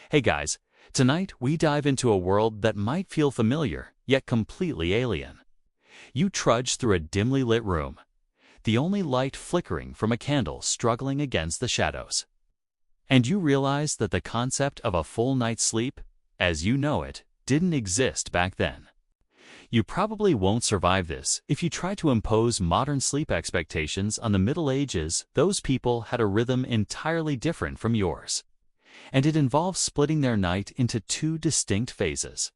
Hey guys, tonight we dive into a world that might feel familiar, yet completely alien. You trudge through a dimly lit room, the only light flickering from a candle struggling against the shadows. And you realize that the concept of a full night's sleep, as you know it, didn't exist back then. You probably won't survive this if you try to impose modern sleep expectations on the Middle Ages. Those people had a rhythm entirely different from yours. And it involves splitting their night into two distinct phases.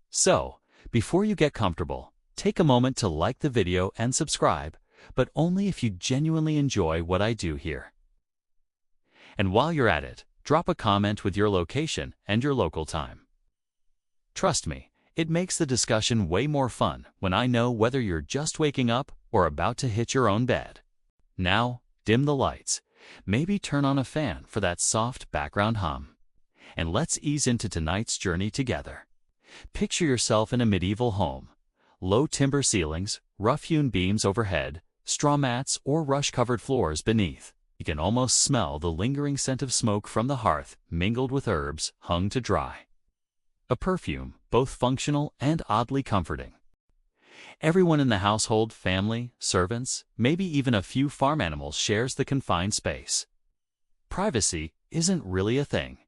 So, before you get comfortable, take a moment to like the video and subscribe, but only if you genuinely enjoy what I do here. And while you're at it, drop a comment with your location and your local time. Trust me, it makes the discussion way more fun when I know whether you're just waking up or about to hit your own bed. Now, dim the lights. Maybe turn on a fan for that soft background hum. And let's ease into tonight's journey together. Picture yourself in a medieval home. Low timber ceilings, rough-hewn beams overhead, straw mats or rush-covered floors beneath. You can almost smell the lingering scent of smoke from the hearth mingled with herbs hung to dry. A perfume, both functional and oddly comforting. Everyone in the household, family, servants, maybe even a few farm animals shares the confined space. Privacy isn't really a thing.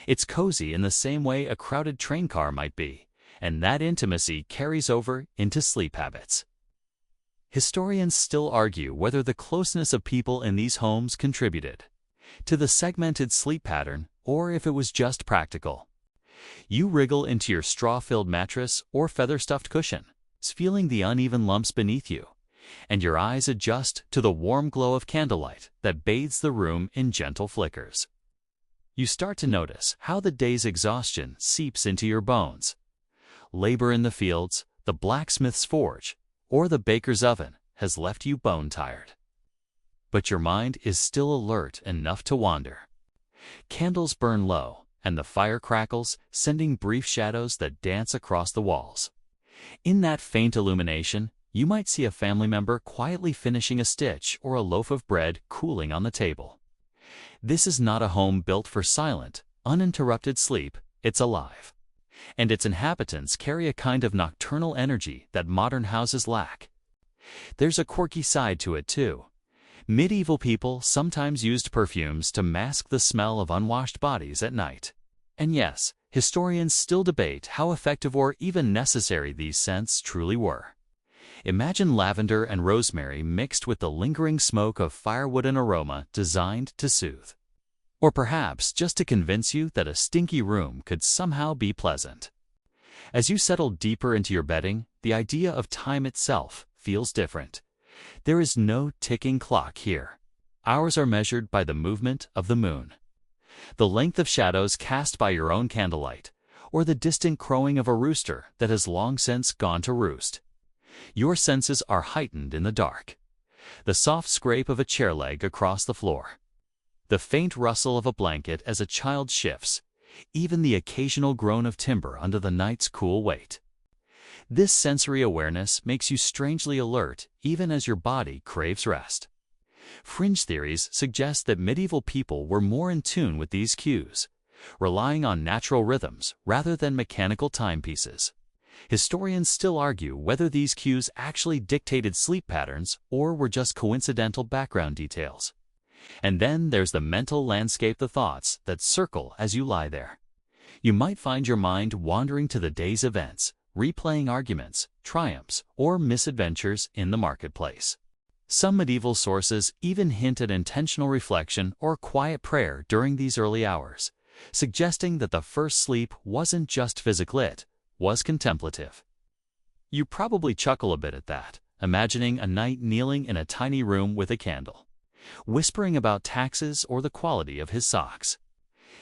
It's cozy in the same way a crowded train car might be, and that intimacy carries over into sleep habits. Historians still argue whether the closeness of people in these homes contributed to the segmented sleep pattern or if it was just practical. You wriggle into your straw-filled mattress or feather-stuffed cushion, feeling the uneven lumps beneath you, and your eyes adjust to the warm glow of candlelight that bathes the room in gentle flickers. You start to notice how the day's exhaustion seeps into your bones. Labor in the fields, the blacksmith's forge, or the baker's oven has left you bone-tired. But your mind is still alert enough to wander. Candles burn low, and the fire crackles, sending brief shadows that dance across the walls. In that faint illumination, you might see a family member quietly finishing a stitch or a loaf of bread cooling on the table. This is not a home built for silent, uninterrupted sleep, it's alive. And its inhabitants carry a kind of nocturnal energy that modern houses lack. There's a quirky side to it too. Medieval people sometimes used perfumes to mask the smell of unwashed bodies at night. And yes, historians still debate how effective or even necessary these scents truly were. Imagine lavender and rosemary mixed with the lingering smoke of firewood, an aroma designed to soothe. Or perhaps just to convince you that a stinky room could somehow be pleasant. As you settle deeper into your bedding, the idea of time itself feels different. There is no ticking clock here. Hours are measured by the movement of the moon, the length of shadows cast by your own candlelight, or the distant crowing of a rooster that has long since gone to roost. Your senses are heightened in the dark. The soft scrape of a chair leg across the floor, the faint rustle of a blanket as a child shifts, even the occasional groan of timber under the night's cool weight. This sensory awareness makes you strangely alert even as your body craves rest. Fringe theories suggest that medieval people were more in tune with these cues, relying on natural rhythms rather than mechanical timepieces. Historians still argue whether these cues actually dictated sleep patterns or were just coincidental background details. And then there's the mental landscape, the thoughts that circle as you lie there. You might find your mind wandering to the day's events, replaying arguments, triumphs, or misadventures in the marketplace. Some medieval sources even hint at intentional reflection or quiet prayer during these early hours, suggesting that the first sleep wasn't just physical, it was contemplative. You probably chuckle a bit at that, imagining a knight kneeling in a tiny room with a candle, whispering about taxes or the quality of his socks.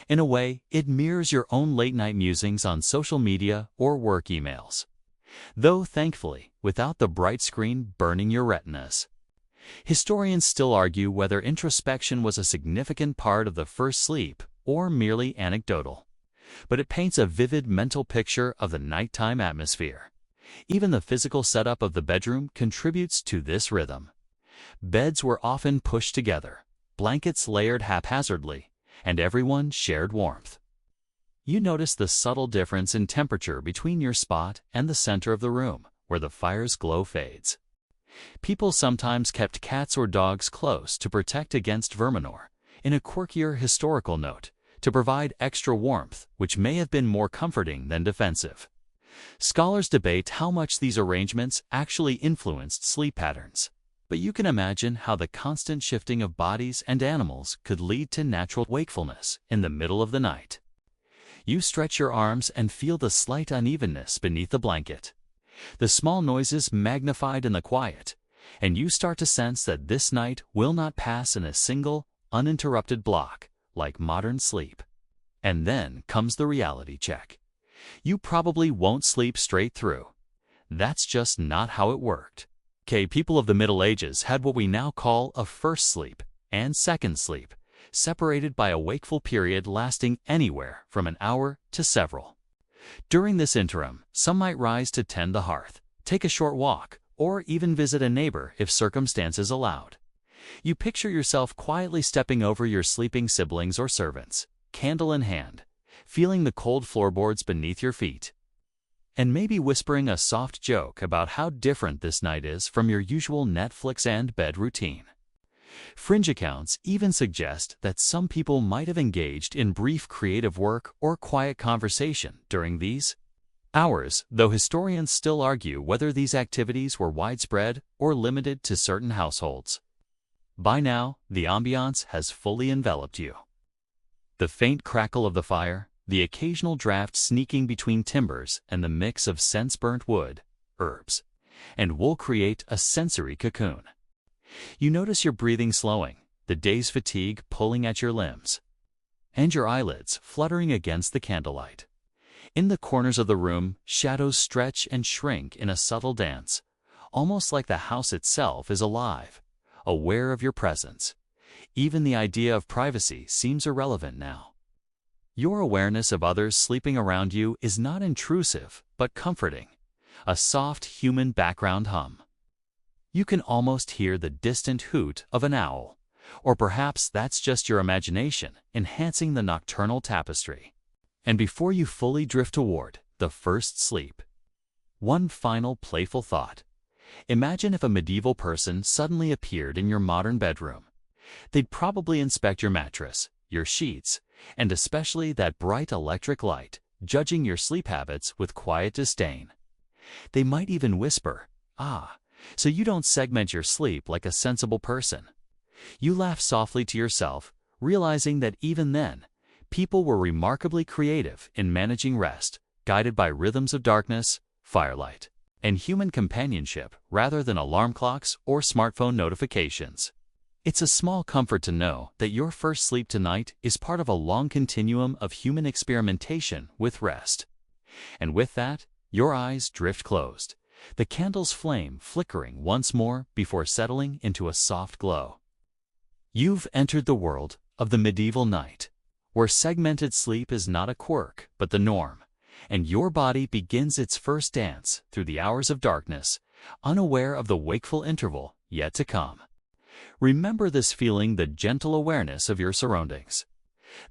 In a way, it mirrors your own late-night musings on social media or work emails, though thankfully without the bright screen burning your retinas. Historians still argue whether introspection was a significant part of the first sleep or merely anecdotal, but it paints a vivid mental picture of the nighttime atmosphere. Even the physical setup of the bedroom contributes to this rhythm. Beds were often pushed together, blankets layered haphazardly, and everyone shared warmth. You notice the subtle difference in temperature between your spot and the center of the room, where the fire's glow fades. People sometimes kept cats or dogs close to protect against verminor, in a quirkier historical note, to provide extra warmth, which may have been more comforting than defensive. Scholars debate how much these arrangements actually influenced sleep patterns, but you can imagine how the constant shifting of bodies and animals could lead to natural wakefulness in the middle of the night. You stretch your arms and feel the slight unevenness beneath the blanket, the small noises magnified in the quiet, and you start to sense that this night will not pass in a single, uninterrupted block, like modern sleep. And then comes the reality check. You probably won't sleep straight through. That's just not how it worked. People of the Middle Ages had what we now call a first sleep and second sleep, separated by a wakeful period lasting anywhere from an hour to several. During this interim, some might rise to tend the hearth, take a short walk, or even visit a neighbor if circumstances allowed. You picture yourself quietly stepping over your sleeping siblings or servants, candle in hand, feeling the cold floorboards beneath your feet, and maybe whispering a soft joke about how different this night is from your usual Netflix and bed routine. Fringe accounts even suggest that some people might have engaged in brief creative work or quiet conversation during these hours, though historians still argue whether these activities were widespread or limited to certain households. By now, the ambiance has fully enveloped you. The faint crackle of the fire, the occasional draft sneaking between timbers, and the mix of scents-burnt wood, herbs, and wool create a sensory cocoon. You notice your breathing slowing, the day's fatigue pulling at your limbs, and your eyelids fluttering against the candlelight. In the corners of the room, shadows stretch and shrink in a subtle dance, almost like the house itself is alive, aware of your presence. Even the idea of privacy seems irrelevant now. Your awareness of others sleeping around you is not intrusive, but comforting, a soft human background hum. You can almost hear the distant hoot of an owl, or perhaps that's just your imagination enhancing the nocturnal tapestry. And before you fully drift toward the first sleep, one final playful thought. Imagine if a medieval person suddenly appeared in your modern bedroom. They'd probably inspect your mattress, your sheets, and especially that bright electric light, judging your sleep habits with quiet disdain. They might even whisper, "Ah, so you don't segment your sleep like a sensible person." You laugh softly to yourself, realizing that even then, people were remarkably creative in managing rest, guided by rhythms of darkness, firelight, and human companionship rather than alarm clocks or smartphone notifications. It's a small comfort to know that your first sleep tonight is part of a long continuum of human experimentation with rest. And with that, your eyes drift closed, the candle's flame flickering once more before settling into a soft glow. You've entered the world of the medieval night, where segmented sleep is not a quirk but the norm, and your body begins its first dance through the hours of darkness, unaware of the wakeful interval yet to come. Remember this feeling, the gentle awareness of your surroundings,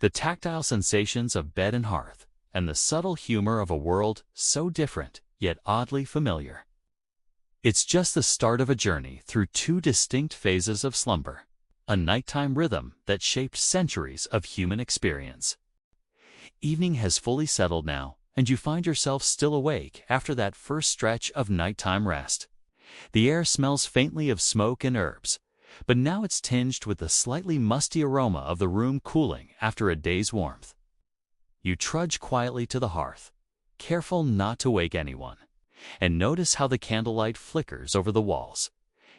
the tactile sensations of bed and hearth, and the subtle humor of a world so different yet oddly familiar. It's just the start of a journey through two distinct phases of slumber, a nighttime rhythm that shaped centuries of human experience. Evening has fully settled now, and you find yourself still awake after that first stretch of nighttime rest. The air smells faintly of smoke and herbs, but now it's tinged with the slightly musty aroma of the room cooling after a day's warmth. You trudge quietly to the hearth, careful not to wake anyone, and notice how the candlelight flickers over the walls,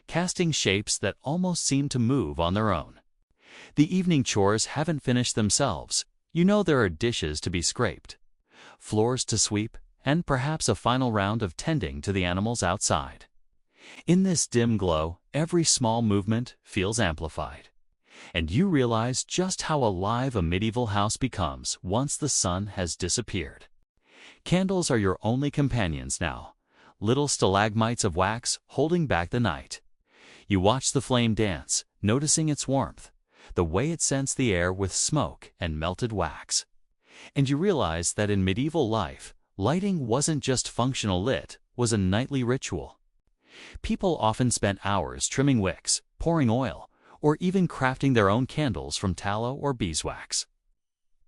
casting shapes that almost seem to move on their own. The evening chores haven't finished themselves. You know there are dishes to be scraped, floors to sweep, and perhaps a final round of tending to the animals outside. In this dim glow, every small movement feels amplified, and you realize just how alive a medieval house becomes once the sun has disappeared. Candles are your only companions now, little stalagmites of wax holding back the night. You watch the flame dance, noticing its warmth, the way it scents the air with smoke and melted wax. And you realize that in medieval life, lighting wasn't just functional lit, was a nightly ritual. People often spent hours trimming wicks, pouring oil, or even crafting their own candles from tallow or beeswax.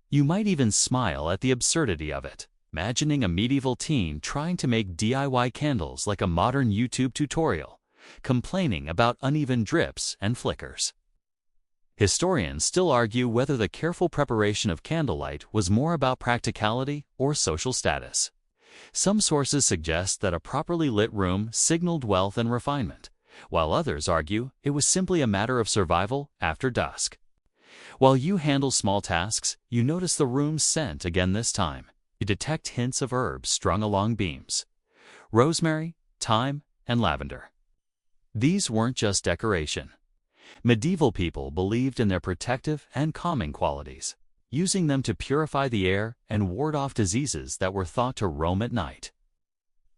You might even smile at the absurdity of it, imagining a medieval teen trying to make DIY candles like a modern YouTube tutorial, complaining about uneven drips and flickers. Historians still argue whether the careful preparation of candlelight was more about practicality or social status. Some sources suggest that a properly lit room signaled wealth and refinement, while others argue it was simply a matter of survival after dusk. While you handle small tasks, you notice the room's scent again this time. You detect hints of herbs strung along beams: rosemary, thyme, and lavender. These weren't just decoration. Medieval people believed in their protective and calming qualities, using them to purify the air and ward off diseases that were thought to roam at night.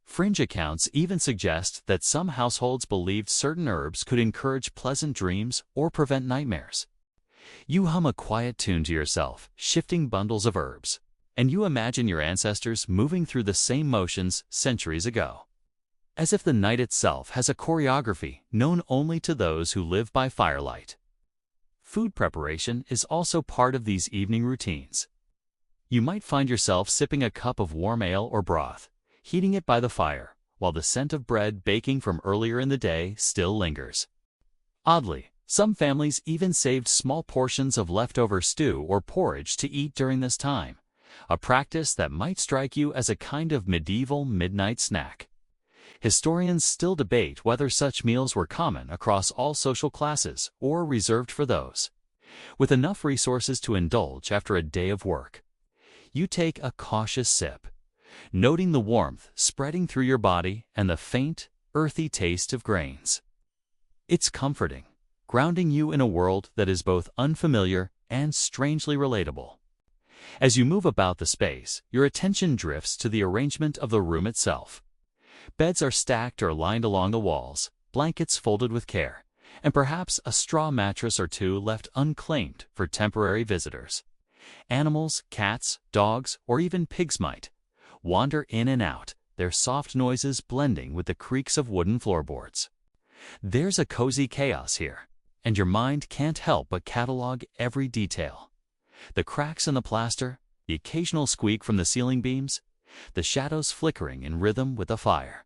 Fringe accounts even suggest that some households believed certain herbs could encourage pleasant dreams or prevent nightmares. You hum a quiet tune to yourself, shifting bundles of herbs, and you imagine your ancestors moving through the same motions centuries ago. As if the night itself has a choreography known only to those who live by firelight. Food preparation is also part of these evening routines. You might find yourself sipping a cup of warm ale or broth, heating it by the fire, while the scent of bread baking from earlier in the day still lingers. Oddly, some families even saved small portions of leftover stew or porridge to eat during this time, a practice that might strike you as a kind of medieval midnight snack. Historians still debate whether such meals were common across all social classes or reserved for those with enough resources to indulge after a day of work. You take a cautious sip, noting the warmth spreading through your body and the faint, earthy taste of grains. It's comforting, grounding you in a world that is both unfamiliar and strangely relatable. As you move about the space, your attention drifts to the arrangement of the room itself. Beds are stacked or lined along the walls, blankets folded with care, and perhaps a straw mattress or two left unclaimed for temporary visitors. Animals, cats, dogs, or even pigs might wander in and out, their soft noises blending with the creaks of wooden floorboards. There's a cozy chaos here, and your mind can't help but catalog every detail. The cracks in the plaster, the occasional squeak from the ceiling beams, the shadows flickering in rhythm with the fire.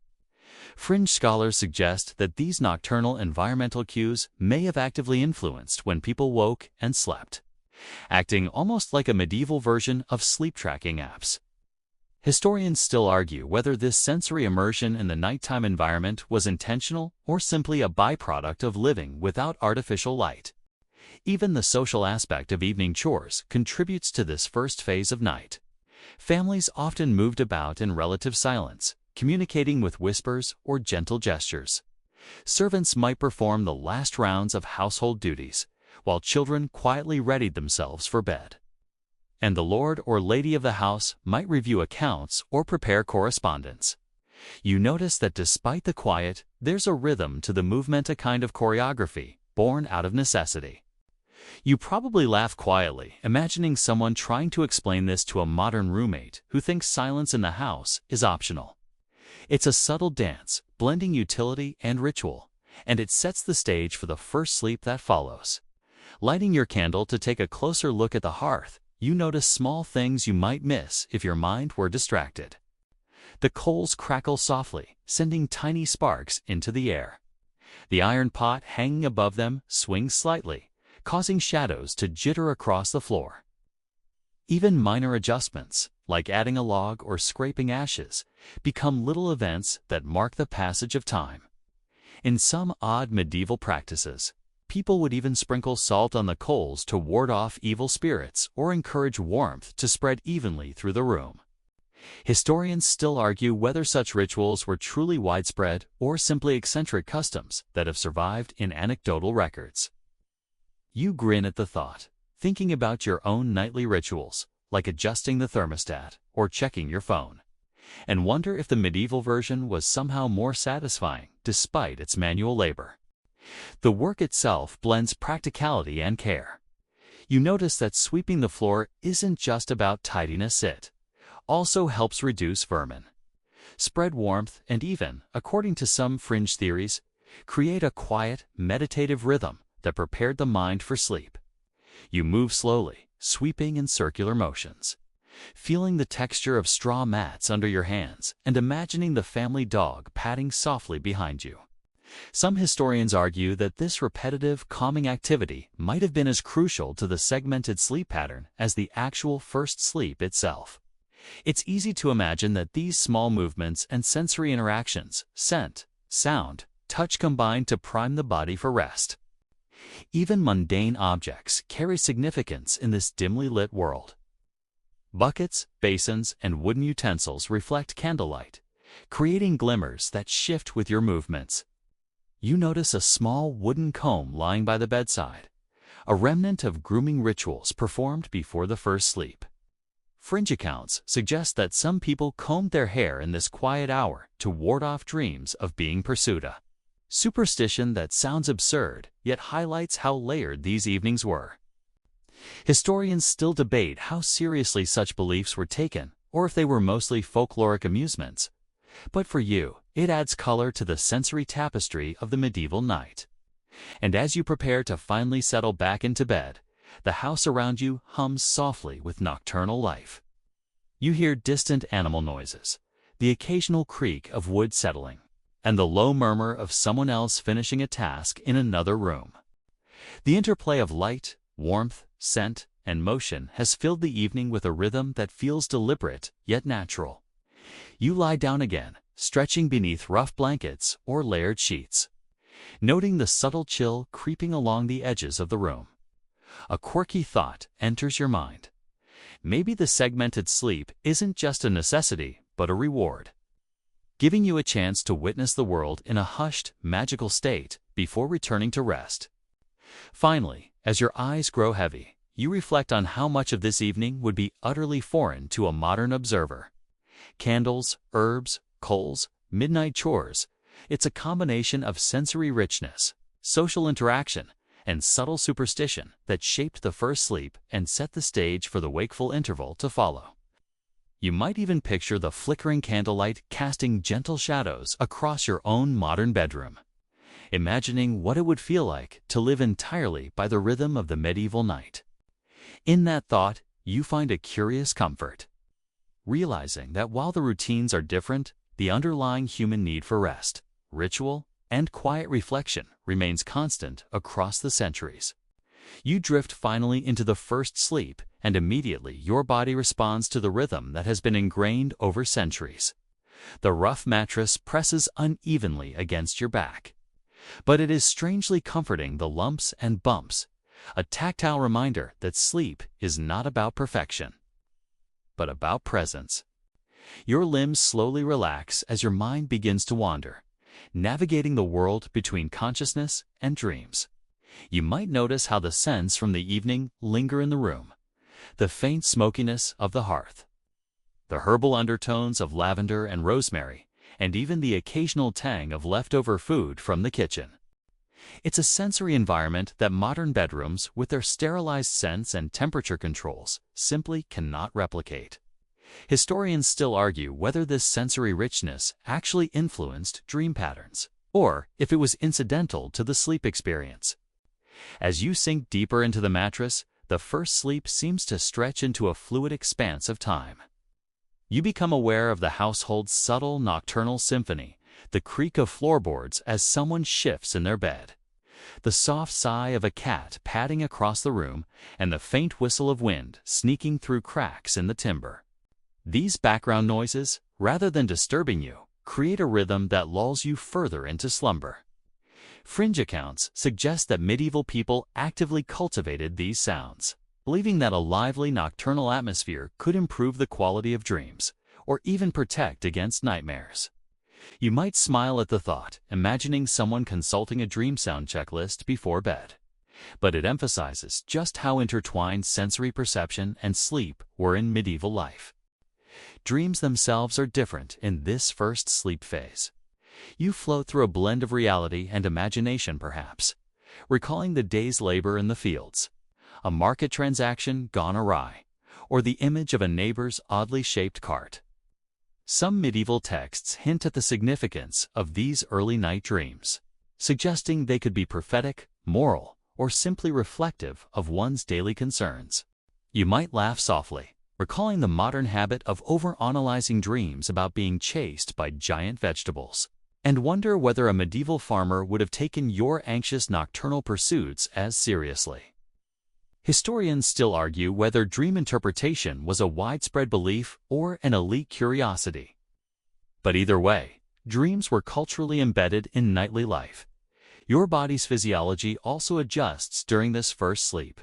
Fringe scholars suggest that these nocturnal environmental cues may have actively influenced when people woke and slept, acting almost like a medieval version of sleep-tracking apps. Historians still argue whether this sensory immersion in the nighttime environment was intentional or simply a byproduct of living without artificial light. Even the social aspect of evening chores contributes to this first phase of night. Families often moved about in relative silence, communicating with whispers or gentle gestures. Servants might perform the last rounds of household duties, while children quietly readied themselves for bed. And the lord or lady of the house might review accounts or prepare correspondence. You notice that despite the quiet, there's a rhythm to the movement, a kind of choreography born out of necessity. You probably laugh quietly, imagining someone trying to explain this to a modern roommate who thinks silence in the house is optional. It's a subtle dance, blending utility and ritual, and it sets the stage for the first sleep that follows. Lighting your candle to take a closer look at the hearth, you notice small things you might miss if your mind were distracted. The coals crackle softly, sending tiny sparks into the air. The iron pot hanging above them swings slightly, causing shadows to jitter across the floor. Even minor adjustments, like adding a log or scraping ashes, become little events that mark the passage of time. In some odd medieval practices, people would even sprinkle salt on the coals to ward off evil spirits or encourage warmth to spread evenly through the room. Historians still argue whether such rituals were truly widespread or simply eccentric customs that have survived in anecdotal records. You grin at the thought, thinking about your own nightly rituals, like adjusting the thermostat or checking your phone, and wonder if the medieval version was somehow more satisfying despite its manual labor. The work itself blends practicality and care. You notice that sweeping the floor isn't just about tidiness, it also helps reduce vermin, spread warmth, and even, according to some fringe theories, create a quiet, meditative rhythm that prepared the mind for sleep. You move slowly, sweeping in circular motions, feeling the texture of straw mats under your hands and imagining the family dog padding softly behind you. Some historians argue that this repetitive, calming activity might have been as crucial to the segmented sleep pattern as the actual first sleep itself. It's easy to imagine that these small movements and sensory interactions, scent, sound, touch, combine to prime the body for rest. Even mundane objects carry significance in this dimly lit world. Buckets, basins, and wooden utensils reflect candlelight, creating glimmers that shift with your movements. You notice a small wooden comb lying by the bedside, a remnant of grooming rituals performed before the first sleep. Fringe accounts suggest that some people combed their hair in this quiet hour to ward off dreams of being pursued. A superstition that sounds absurd, yet highlights how layered these evenings were. Historians still debate how seriously such beliefs were taken, or if they were mostly folkloric amusements. But for you, it adds color to the sensory tapestry of the medieval night. And as you prepare to finally settle back into bed, the house around you hums softly with nocturnal life. You hear distant animal noises, the occasional creak of wood settling, and the low murmur of someone else finishing a task in another room. The interplay of light, warmth, scent, and motion has filled the evening with a rhythm that feels deliberate yet natural. You lie down again, stretching beneath rough blankets or layered sheets, noting the subtle chill creeping along the edges of the room. A quirky thought enters your mind. Maybe the segmented sleep isn't just a necessity, but a reward, giving you a chance to witness the world in a hushed, magical state before returning to rest. Finally, as your eyes grow heavy, you reflect on how much of this evening would be utterly foreign to a modern observer. Candles, herbs, coals, midnight chores. It's a combination of sensory richness, social interaction, and subtle superstition that shaped the first sleep and set the stage for the wakeful interval to follow. You might even picture the flickering candlelight casting gentle shadows across your own modern bedroom, imagining what it would feel like to live entirely by the rhythm of the medieval night. In that thought, you find a curious comfort, realizing that while the routines are different, the underlying human need for rest, ritual, and quiet reflection remains constant across the centuries. You drift finally into the first sleep, and immediately your body responds to the rhythm that has been ingrained over centuries. The rough mattress presses unevenly against your back, but it is strangely comforting, the lumps and bumps, a tactile reminder that sleep is not about perfection, but about presence. Your limbs slowly relax as your mind begins to wander, navigating the world between consciousness and dreams. You might notice how the scents from the evening linger in the room, the faint smokiness of the hearth, the herbal undertones of lavender and rosemary, and even the occasional tang of leftover food from the kitchen. It's a sensory environment that modern bedrooms, with their sterilized scents and temperature controls, simply cannot replicate. Historians still argue whether this sensory richness actually influenced dream patterns, or if it was incidental to the sleep experience. As you sink deeper into the mattress, the first sleep seems to stretch into a fluid expanse of time. You become aware of the household's subtle nocturnal symphony, the creak of floorboards as someone shifts in their bed, the soft sigh of a cat padding across the room, and the faint whistle of wind sneaking through cracks in the timber. These background noises, rather than disturbing you, create a rhythm that lulls you further into slumber. Fringe accounts suggest that medieval people actively cultivated these sounds, believing that a lively nocturnal atmosphere could improve the quality of dreams, or even protect against nightmares. You might smile at the thought, imagining someone consulting a dream sound checklist before bed. But it emphasizes just how intertwined sensory perception and sleep were in medieval life. Dreams themselves are different in this first sleep phase. You float through a blend of reality and imagination, perhaps, recalling the day's labor in the fields, a market transaction gone awry, or the image of a neighbor's oddly shaped cart. Some medieval texts hint at the significance of these early night dreams, suggesting they could be prophetic, moral, or simply reflective of one's daily concerns. You might laugh softly, recalling the modern habit of overanalyzing dreams about being chased by giant vegetables, and wonder whether a medieval farmer would have taken your anxious nocturnal pursuits as seriously. Historians still argue whether dream interpretation was a widespread belief or an elite curiosity. But either way, dreams were culturally embedded in nightly life. Your body's physiology also adjusts during this first sleep.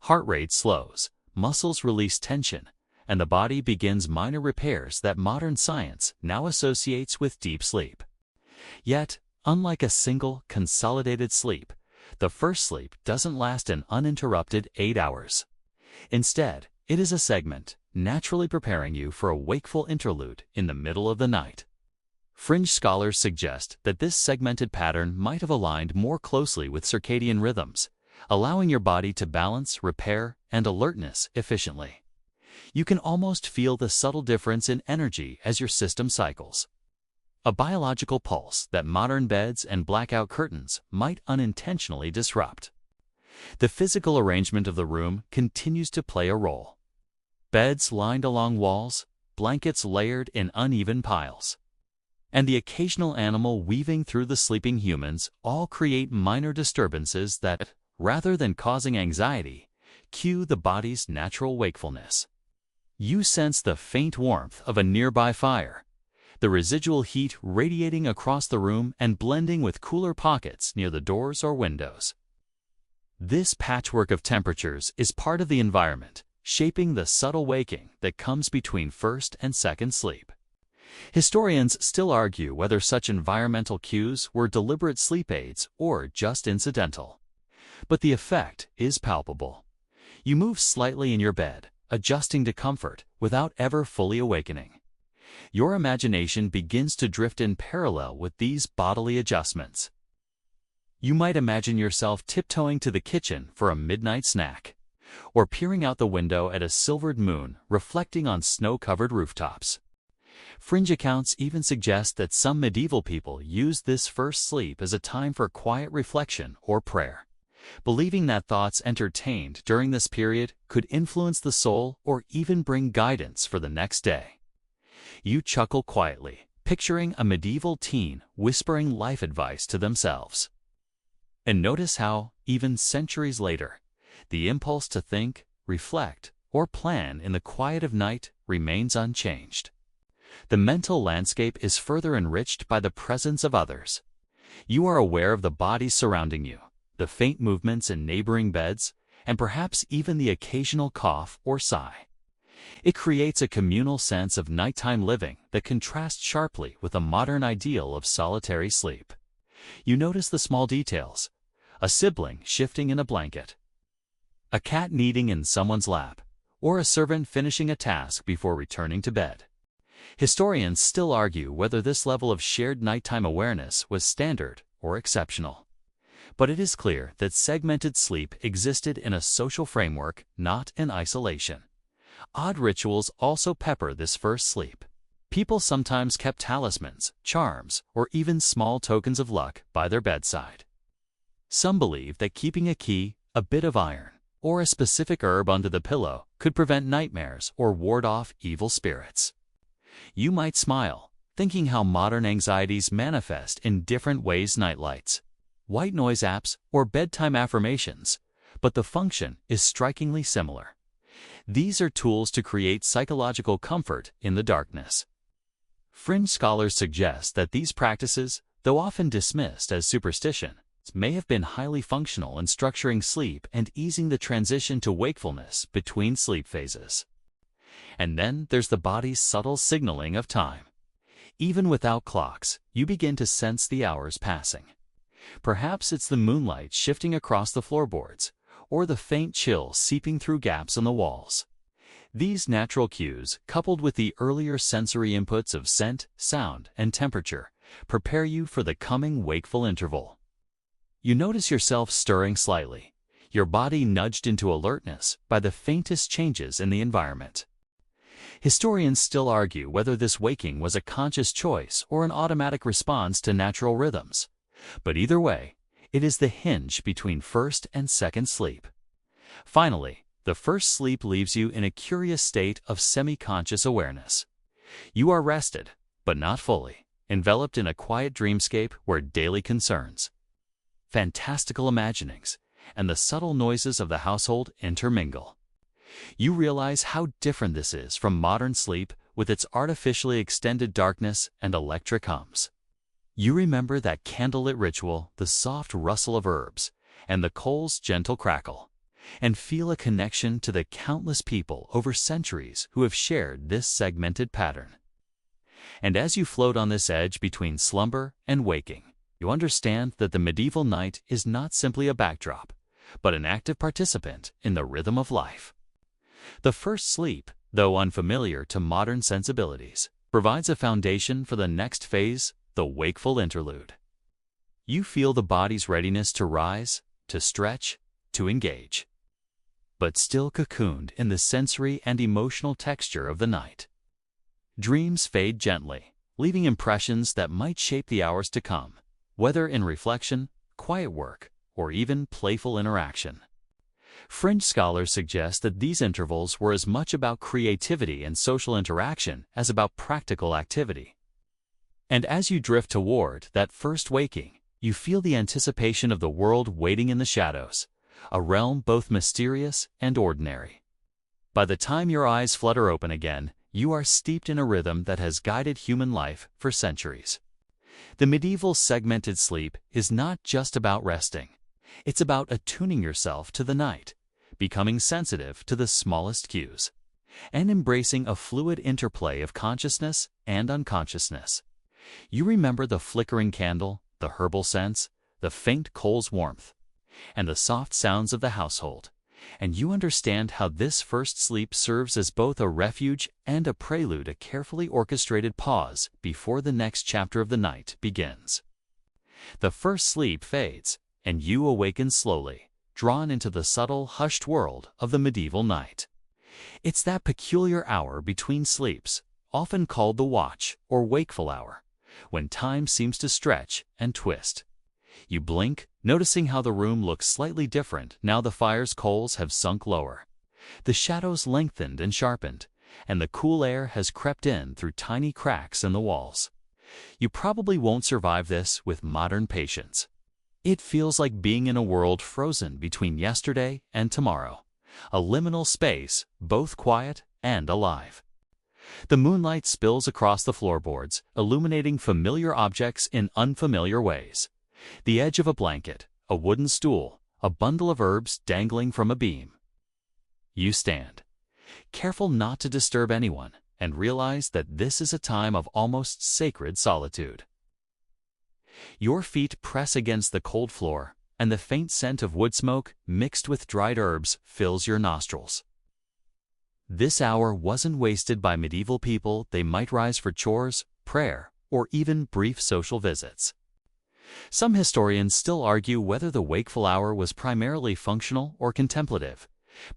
Heart rate slows, muscles release tension, and the body begins minor repairs that modern science now associates with deep sleep. Yet, unlike a single, consolidated sleep, the first sleep doesn't last an uninterrupted 8 hours. Instead, it is a segment, naturally preparing you for a wakeful interlude in the middle of the night. Fringe scholars suggest that this segmented pattern might have aligned more closely with circadian rhythms, allowing your body to balance, repair, and alertness efficiently. You can almost feel the subtle difference in energy as your system cycles. A biological pulse that modern beds and blackout curtains might unintentionally disrupt. The physical arrangement of the room continues to play a role. Beds lined along walls, blankets layered in uneven piles, and the occasional animal weaving through the sleeping humans all create minor disturbances that, rather than causing anxiety, cue the body's natural wakefulness. You sense the faint warmth of a nearby fire, the residual heat radiating across the room and blending with cooler pockets near the doors or windows. This patchwork of temperatures is part of the environment, shaping the subtle waking that comes between first and second sleep. Historians still argue whether such environmental cues were deliberate sleep aids or just incidental. But the effect is palpable. You move slightly in your bed, adjusting to comfort without ever fully awakening. Your imagination begins to drift in parallel with these bodily adjustments. You might imagine yourself tiptoeing to the kitchen for a midnight snack, or peering out the window at a silvered moon reflecting on snow-covered rooftops. Fringe accounts even suggest that some medieval people used this first sleep as a time for quiet reflection or prayer, believing that thoughts entertained during this period could influence the soul or even bring guidance for the next day. You chuckle quietly, picturing a medieval teen whispering life advice to themselves. And notice how, even centuries later, the impulse to think, reflect, or plan in the quiet of night remains unchanged. The mental landscape is further enriched by the presence of others. You are aware of the bodies surrounding you, the faint movements in neighboring beds, and perhaps even the occasional cough or sigh. It creates a communal sense of nighttime living that contrasts sharply with the modern ideal of solitary sleep. You notice the small details: a sibling shifting in a blanket, a cat kneading in someone's lap, or a servant finishing a task before returning to bed. Historians still argue whether this level of shared nighttime awareness was standard or exceptional. But it is clear that segmented sleep existed in a social framework, not in isolation. Odd rituals also pepper this first sleep. People sometimes kept talismans, charms, or even small tokens of luck by their bedside. Some believe that keeping a key, a bit of iron, or a specific herb under the pillow could prevent nightmares or ward off evil spirits. You might smile, thinking how modern anxieties manifest in different ways: nightlights, white noise apps, or bedtime affirmations, but the function is strikingly similar. These are tools to create psychological comfort in the darkness. Fringe scholars suggest that these practices, though often dismissed as superstition, may have been highly functional in structuring sleep and easing the transition to wakefulness between sleep phases. And then there's the body's subtle signaling of time. Even without clocks, you begin to sense the hours passing. Perhaps it's the moonlight shifting across the floorboards, or the faint chill seeping through gaps in the walls. These natural cues, coupled with the earlier sensory inputs of scent, sound, and temperature, prepare you for the coming wakeful interval. You notice yourself stirring slightly, your body nudged into alertness by the faintest changes in the environment. Historians still argue whether this waking was a conscious choice or an automatic response to natural rhythms. But either way, it is the hinge between first and second sleep. Finally, the first sleep leaves you in a curious state of semi-conscious awareness. You are rested, but not fully, enveloped in a quiet dreamscape where daily concerns, fantastical imaginings, and the subtle noises of the household intermingle. You realize how different this is from modern sleep with its artificially extended darkness and electric hums. You remember that candlelit ritual, the soft rustle of herbs, and the coal's gentle crackle, and feel a connection to the countless people over centuries who have shared this segmented pattern. And as you float on this edge between slumber and waking, you understand that the medieval night is not simply a backdrop, but an active participant in the rhythm of life. The first sleep, though unfamiliar to modern sensibilities, provides a foundation for the next phase, the wakeful interlude. You feel the body's readiness to rise, to stretch, to engage, but still cocooned in the sensory and emotional texture of the night. Dreams fade gently, leaving impressions that might shape the hours to come, whether in reflection, quiet work, or even playful interaction. Fringe scholars suggest that these intervals were as much about creativity and social interaction as about practical activity. And as you drift toward that first waking, you feel the anticipation of the world waiting in the shadows, a realm both mysterious and ordinary. By the time your eyes flutter open again, you are steeped in a rhythm that has guided human life for centuries. The medieval segmented sleep is not just about resting. It's about attuning yourself to the night, becoming sensitive to the smallest cues, and embracing a fluid interplay of consciousness and unconsciousness. You remember the flickering candle, the herbal scents, the faint coal's warmth, and the soft sounds of the household, and you understand how this first sleep serves as both a refuge and a prelude, a carefully orchestrated pause before the next chapter of the night begins. The first sleep fades, and you awaken slowly, drawn into the subtle, hushed world of the medieval night. It's that peculiar hour between sleeps, often called the watch or wakeful hour, when time seems to stretch and twist. You blink, noticing how the room looks slightly different now the fire's coals have sunk lower. The shadows lengthened and sharpened, and the cool air has crept in through tiny cracks in the walls. You probably won't survive this with modern patience. It feels like being in a world frozen between yesterday and tomorrow, a liminal space both quiet and alive. The moonlight spills across the floorboards, illuminating familiar objects in unfamiliar ways. The edge of a blanket, a wooden stool, a bundle of herbs dangling from a beam. You stand, careful not to disturb anyone, and realize that this is a time of almost sacred solitude. Your feet press against the cold floor, and the faint scent of wood smoke mixed with dried herbs fills your nostrils. This hour wasn't wasted by medieval people. They might rise for chores, prayer, or even brief social visits. Some historians still argue whether the wakeful hour was primarily functional or contemplative,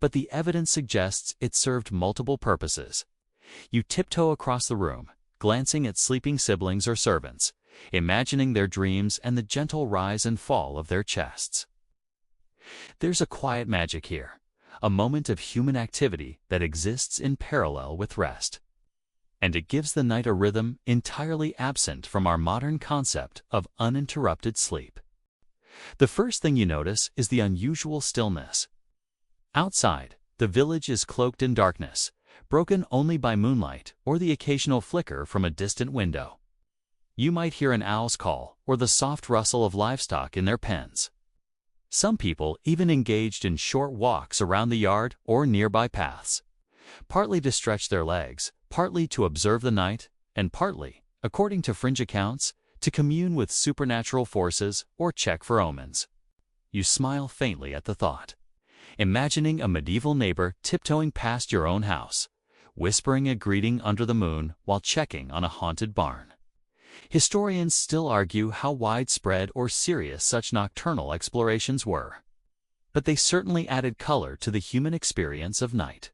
but the evidence suggests it served multiple purposes. You tiptoe across the room, glancing at sleeping siblings or servants, imagining their dreams and the gentle rise and fall of their chests. There's a quiet magic here, a moment of human activity that exists in parallel with rest. And it gives the night a rhythm entirely absent from our modern concept of uninterrupted sleep. The first thing you notice is the unusual stillness. Outside, the village is cloaked in darkness, broken only by moonlight or the occasional flicker from a distant window. You might hear an owl's call or the soft rustle of livestock in their pens. Some people even engaged in short walks around the yard or nearby paths, partly to stretch their legs, partly to observe the night, and partly, according to fringe accounts, to commune with supernatural forces or check for omens. You smile faintly at the thought, imagining a medieval neighbor tiptoeing past your own house, whispering a greeting under the moon while checking on a haunted barn. Historians still argue how widespread or serious such nocturnal explorations were. but they certainly added color to the human experience of night.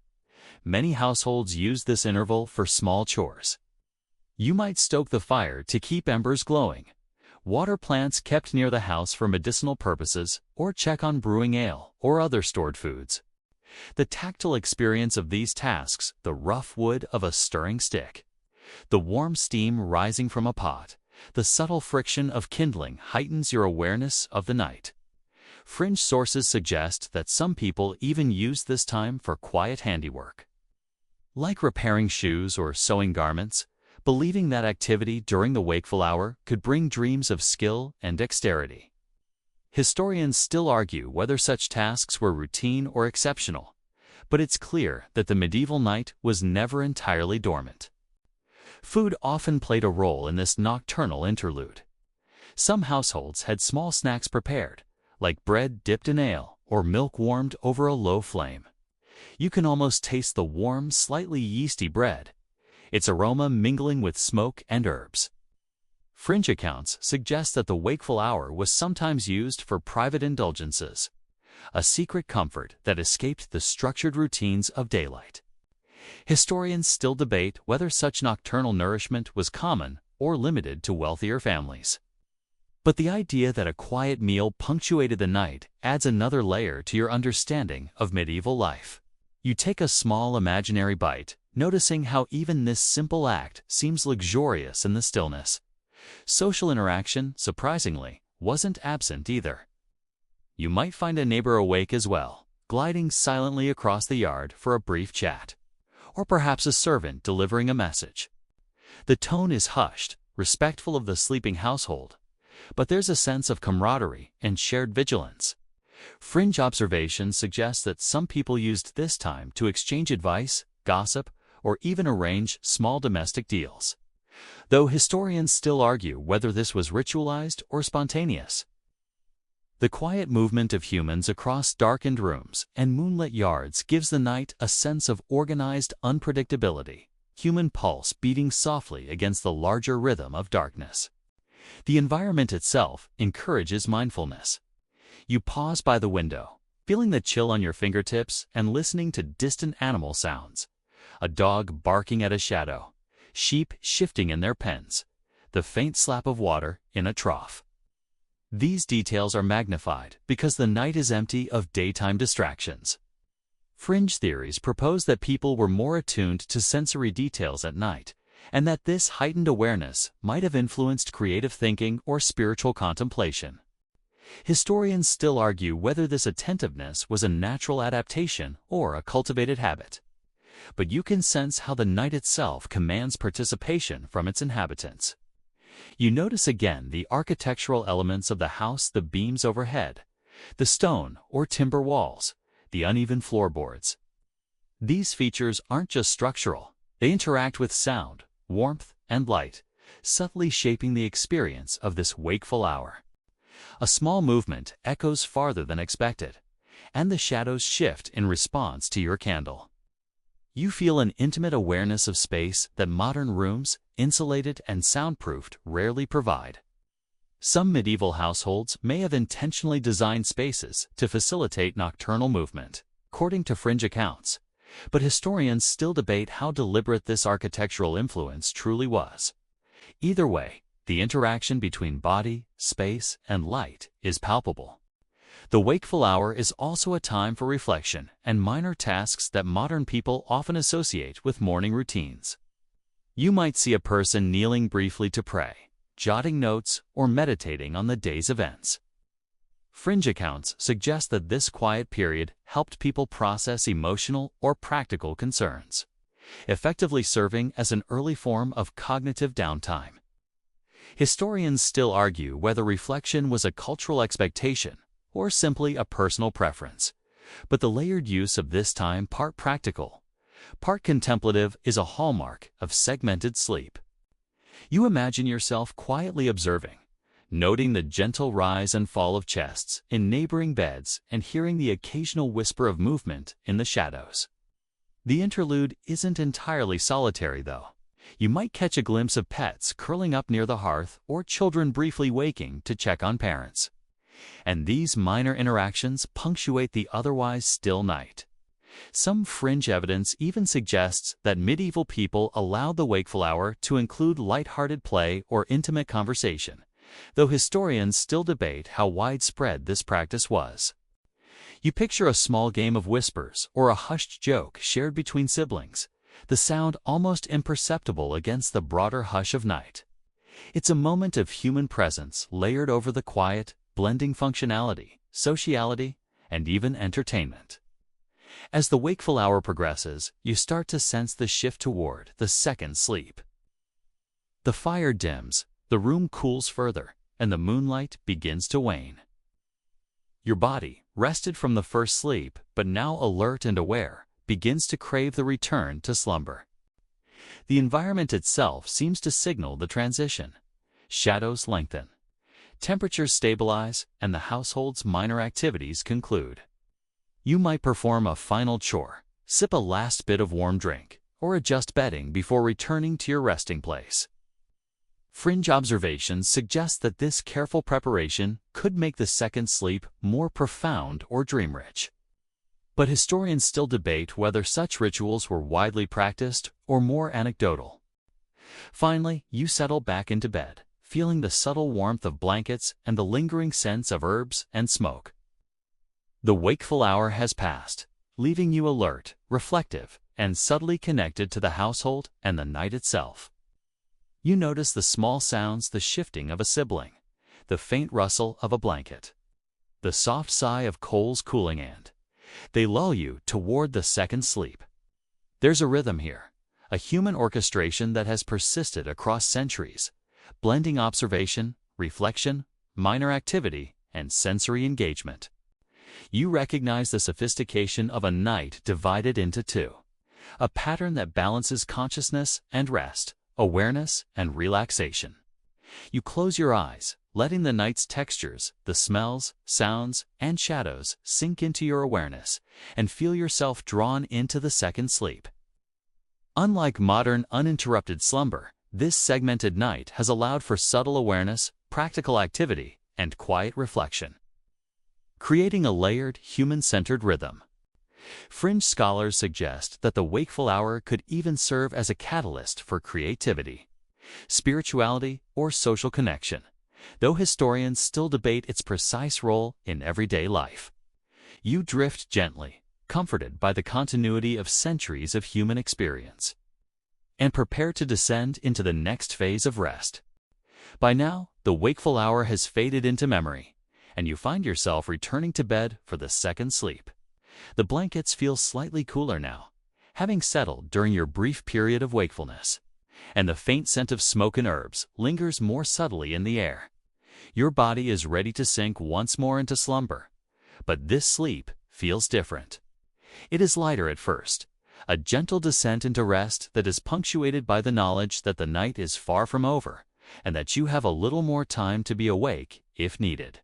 Many households use this interval for small chores. You might stoke the fire to keep embers glowing, water plants kept near the house for medicinal purposes, or check on brewing ale or other stored foods. The tactile experience of these tasks, the rough wood of a stirring stick, the warm steam rising from a pot, the subtle friction of kindling heightens your awareness of the night. Fringe sources suggest that some people even use this time for quiet handiwork, like repairing shoes or sewing garments, believing that activity during the wakeful hour could bring dreams of skill and dexterity. Historians still argue whether such tasks were routine or exceptional, but it's clear that the medieval night was never entirely dormant. Food often played a role in this nocturnal interlude. Some households had small snacks prepared, like bread dipped in ale or milk warmed over a low flame. You can almost taste the warm, slightly yeasty bread, its aroma mingling with smoke and herbs. Fringe accounts suggest that the wakeful hour was sometimes used for private indulgences, a secret comfort that escaped the structured routines of daylight. Historians still debate whether such nocturnal nourishment was common or limited to wealthier families. But the idea that a quiet meal punctuated the night adds another layer to your understanding of medieval life. You take a small imaginary bite, noticing how even this simple act seems luxurious in the stillness. Social interaction, surprisingly, wasn't absent either. You might find a neighbor awake as well, gliding silently across the yard for a brief chat, or perhaps a servant delivering a message. The tone is hushed, respectful of the sleeping household, but there's a sense of camaraderie and shared vigilance. Fringe observations suggest that some people used this time to exchange advice, gossip, or even arrange small domestic deals, though historians still argue whether this was ritualized or spontaneous. The quiet movement of humans across darkened rooms and moonlit yards gives the night a sense of organized unpredictability, human pulse beating softly against the larger rhythm of darkness. The environment itself encourages mindfulness. You pause by the window, feeling the chill on your fingertips and listening to distant animal sounds, a dog barking at a shadow, sheep shifting in their pens, the faint slap of water in a trough. These details are magnified because the night is empty of daytime distractions. Fringe theories propose that people were more attuned to sensory details at night, and that this heightened awareness might have influenced creative thinking or spiritual contemplation. Historians still argue whether this attentiveness was a natural adaptation or a cultivated habit. But you can sense how the night itself commands participation from its inhabitants. You notice again the architectural elements of the house: the beams overhead, the stone or timber walls, the uneven floorboards. These features aren't just structural, they interact with sound, warmth, and light, subtly shaping the experience of this wakeful hour. A small movement echoes farther than expected, and the shadows shift in response to your candle. You feel an intimate awareness of space that modern rooms, insulated and soundproofed, rarely provide. Some medieval households may have intentionally designed spaces to facilitate nocturnal movement, according to Fringe accounts, but historians still debate how deliberate this architectural influence truly was. Either way, the interaction between body, space, and light is palpable. The wakeful hour is also a time for reflection and minor tasks that modern people often associate with morning routines. You might see a person kneeling briefly to pray, jotting notes, or meditating on the day's events. Fringe accounts suggest that this quiet period helped people process emotional or practical concerns, effectively serving as an early form of cognitive downtime. Historians still argue whether reflection was a cultural expectation or simply a personal preference, but the layered use of this time, part practical, part contemplative, is a hallmark of segmented sleep. You imagine yourself quietly observing, noting the gentle rise and fall of chests in neighboring beds and hearing the occasional whisper of movement in the shadows. The interlude isn't entirely solitary, though. You might catch a glimpse of pets curling up near the hearth or children briefly waking to check on parents. And these minor interactions punctuate the otherwise still night. Some fringe evidence even suggests that medieval people allowed the wakeful hour to include light-hearted play or intimate conversation, though historians still debate how widespread this practice was. You picture a small game of whispers or a hushed joke shared between siblings, the sound almost imperceptible against the broader hush of night. It's a moment of human presence layered over the quiet, blending functionality, sociality, and even entertainment. As the wakeful hour progresses, you start to sense the shift toward the second sleep. The fire dims, the room cools further, and the moonlight begins to wane. Your body, rested from the first sleep, but now alert and aware, begins to crave the return to slumber. The environment itself seems to signal the transition. Shadows lengthen, temperatures stabilize, and the household's minor activities conclude. You might perform a final chore, sip a last bit of warm drink, or adjust bedding before returning to your resting place. Fringe observations suggest that this careful preparation could make the second sleep more profound or dream-rich. But historians still debate whether such rituals were widely practiced or more anecdotal. Finally, you settle back into bed, feeling the subtle warmth of blankets and the lingering sense of herbs and smoke. The wakeful hour has passed, leaving you alert, reflective, and subtly connected to the household and the night itself. You notice the small sounds, the shifting of a sibling, the faint rustle of a blanket, the soft sigh of coals cooling, and they lull you toward the second sleep. There's a rhythm here, a human orchestration that has persisted across centuries, blending observation, reflection, minor activity, and sensory engagement. You recognize the sophistication of a night divided into two, a pattern that balances consciousness and rest, awareness and relaxation. You close your eyes, letting the night's textures, the smells, sounds, and shadows sink into your awareness, and feel yourself drawn into the second sleep. Unlike modern uninterrupted slumber, this segmented night has allowed for subtle awareness, practical activity, and quiet reflection, creating a layered, human-centered rhythm. Fringe scholars suggest that the wakeful hour could even serve as a catalyst for creativity, spirituality, or social connection, though historians still debate its precise role in everyday life. You drift gently, comforted by the continuity of centuries of human experience, and prepare to descend into the next phase of rest. By now, the wakeful hour has faded into memory, and you find yourself returning to bed for the second sleep. The blankets feel slightly cooler now, having settled during your brief period of wakefulness, and the faint scent of smoke and herbs lingers more subtly in the air. Your body is ready to sink once more into slumber, but this sleep feels different. It is lighter at first, a gentle descent into rest that is punctuated by the knowledge that the night is far from over, and that you have a little more time to be awake if needed.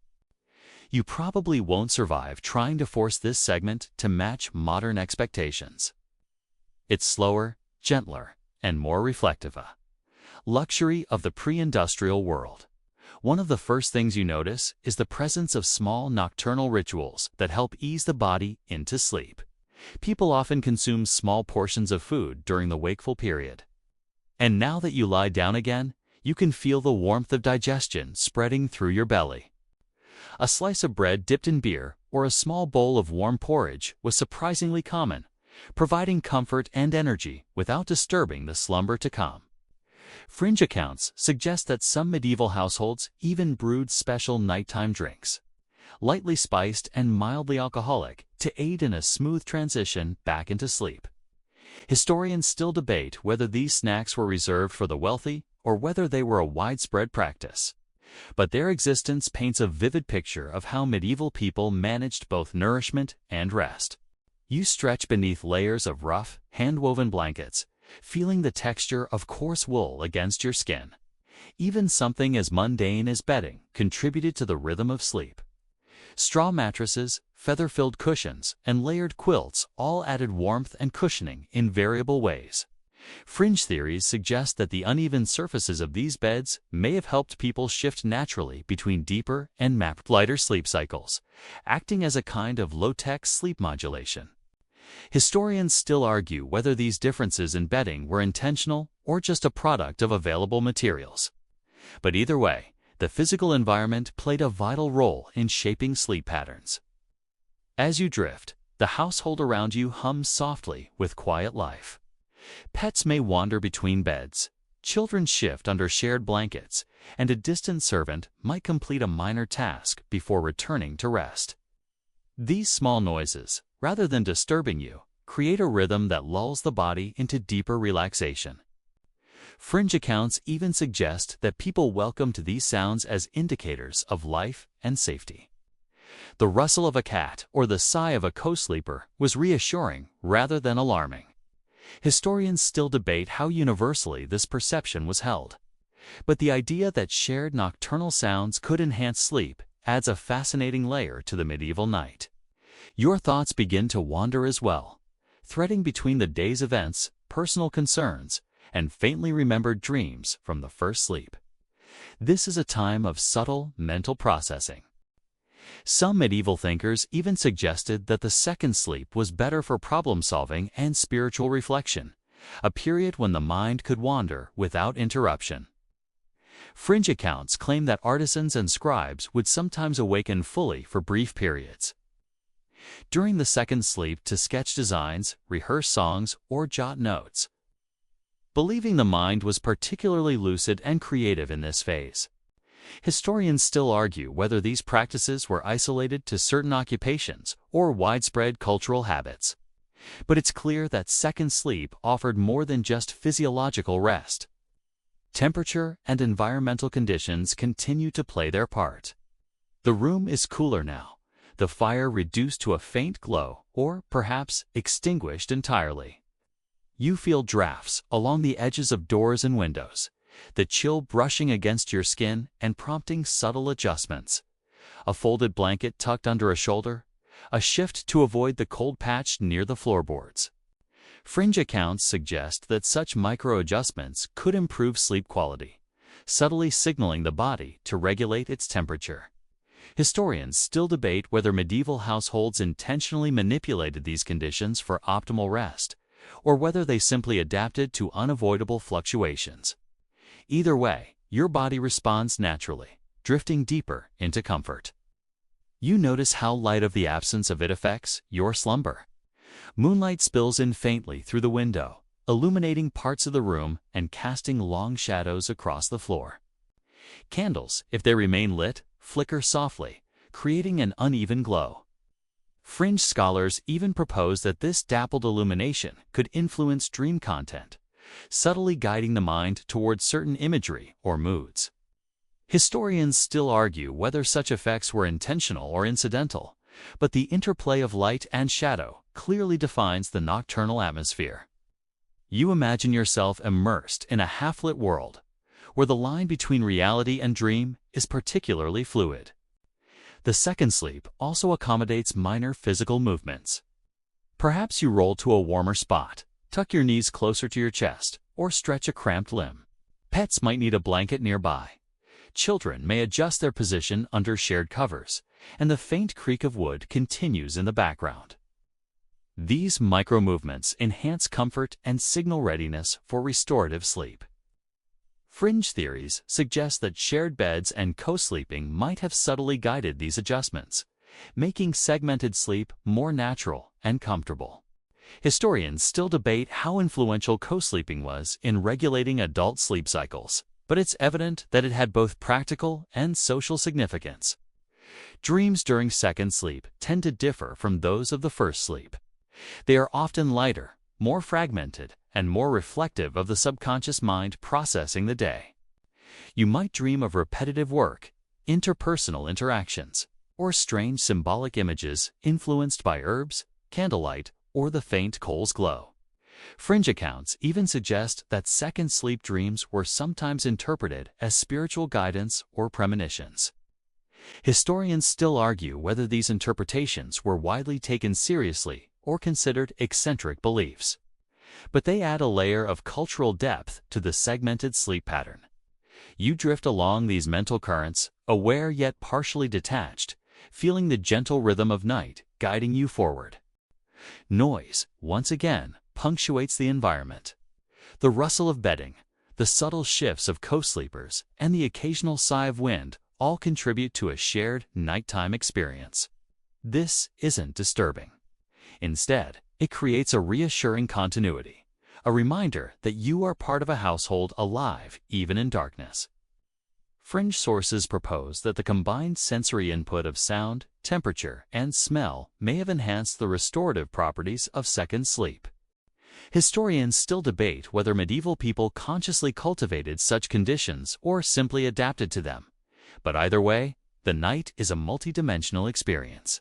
You probably won't survive trying to force this segment to match modern expectations. It's slower, gentler, and more reflective. A luxury of the pre-industrial world. One of the first things you notice is the presence of small nocturnal rituals that help ease the body into sleep. People often consume small portions of food during the wakeful period. And now that you lie down again, you can feel the warmth of digestion spreading through your belly. A slice of bread dipped in beer or a small bowl of warm porridge was surprisingly common, providing comfort and energy without disturbing the slumber to come. Fringe accounts suggest that some medieval households even brewed special nighttime drinks, lightly spiced and mildly alcoholic, to aid in a smooth transition back into sleep. Historians still debate whether these snacks were reserved for the wealthy or whether they were a widespread practice, but their existence paints a vivid picture of how medieval people managed both nourishment and rest. You stretch beneath layers of rough, hand-woven blankets, feeling the texture of coarse wool against your skin. Even something as mundane as bedding contributed to the rhythm of sleep. Straw mattresses, feather-filled cushions, and layered quilts all added warmth and cushioning in variable ways, Fringe theories suggest that the uneven surfaces of these beds may have helped people shift naturally between deeper and lighter sleep cycles, acting as a kind of low-tech sleep modulation. Historians still argue whether these differences in bedding were intentional or just a product of available materials. But either way, the physical environment played a vital role in shaping sleep patterns. As you drift, the household around you hums softly with quiet life. Pets may wander between beds, children shift under shared blankets, and a distant servant might complete a minor task before returning to rest. These small noises, rather than disturbing you, create a rhythm that lulls the body into deeper relaxation. Fringe accounts even suggest that people welcomed these sounds as indicators of life and safety. The rustle of a cat or the sigh of a co-sleeper was reassuring rather than alarming. Historians still debate how universally this perception was held. But the idea that shared nocturnal sounds could enhance sleep adds a fascinating layer to the medieval night. Your thoughts begin to wander as well, threading between the day's events, personal concerns, and faintly remembered dreams from the first sleep. This is a time of subtle mental processing. Some medieval thinkers even suggested that the second sleep was better for problem-solving and spiritual reflection, a period when the mind could wander without interruption. Fringe accounts claim that artisans and scribes would sometimes awaken fully for brief periods during the second sleep to sketch designs, rehearse songs, or jot notes, believing the mind was particularly lucid and creative in this phase. Historians still argue whether these practices were isolated to certain occupations or widespread cultural habits. But it's clear that second sleep offered more than just physiological rest. Temperature and environmental conditions continue to play their part. The room is cooler now, the fire reduced to a faint glow or perhaps extinguished entirely. You feel drafts along the edges of doors and windows, the chill brushing against your skin and prompting subtle adjustments. A folded blanket tucked under a shoulder, a shift to avoid the cold patch near the floorboards. Fringe accounts suggest that such micro-adjustments could improve sleep quality, subtly signaling the body to regulate its temperature. Historians still debate whether medieval households intentionally manipulated these conditions for optimal rest, or whether they simply adapted to unavoidable fluctuations. Either way, your body responds naturally, drifting deeper into comfort. You notice how light of the absence of it affects your slumber. Moonlight spills in faintly through the window, illuminating parts of the room and casting long shadows across the floor. Candles, if they remain lit, flicker softly, creating an uneven glow. Fringe scholars even propose that this dappled illumination could influence dream content, subtly guiding the mind towards certain imagery or moods. Historians still argue whether such effects were intentional or incidental, but the interplay of light and shadow clearly defines the nocturnal atmosphere. You imagine yourself immersed in a half-lit world, where the line between reality and dream is particularly fluid. The second sleep also accommodates minor physical movements. Perhaps you roll to a warmer spot, tuck your knees closer to your chest, or stretch a cramped limb. Pets might need a blanket nearby. Children may adjust their position under shared covers, and the faint creak of wood continues in the background. These micro-movements enhance comfort and signal readiness for restorative sleep. Fringe theories suggest that shared beds and co-sleeping might have subtly guided these adjustments, making segmented sleep more natural and comfortable. Historians still debate how influential co-sleeping was in regulating adult sleep cycles, but it's evident that it had both practical and social significance. Dreams during second sleep tend to differ from those of the first sleep. They are often lighter, more fragmented, and more reflective of the subconscious mind processing the day. You might dream of repetitive work, interpersonal interactions, or strange symbolic images influenced by herbs, candlelight, or the faint coal's glow. Fringe accounts even suggest that second sleep dreams were sometimes interpreted as spiritual guidance or premonitions. Historians still argue whether these interpretations were widely taken seriously or considered eccentric beliefs. But they add a layer of cultural depth to the segmented sleep pattern. You drift along these mental currents, aware yet partially detached, feeling the gentle rhythm of night guiding you forward. Noise, once again, punctuates the environment. The rustle of bedding, the subtle shifts of co-sleepers, and the occasional sigh of wind all contribute to a shared nighttime experience. This isn't disturbing. Instead, it creates a reassuring continuity, a reminder that you are part of a household alive even in darkness. Fringe sources propose that the combined sensory input of sound, temperature, and smell may have enhanced the restorative properties of second sleep. Historians still debate whether medieval people consciously cultivated such conditions or simply adapted to them. But either way, the night is a multidimensional experience.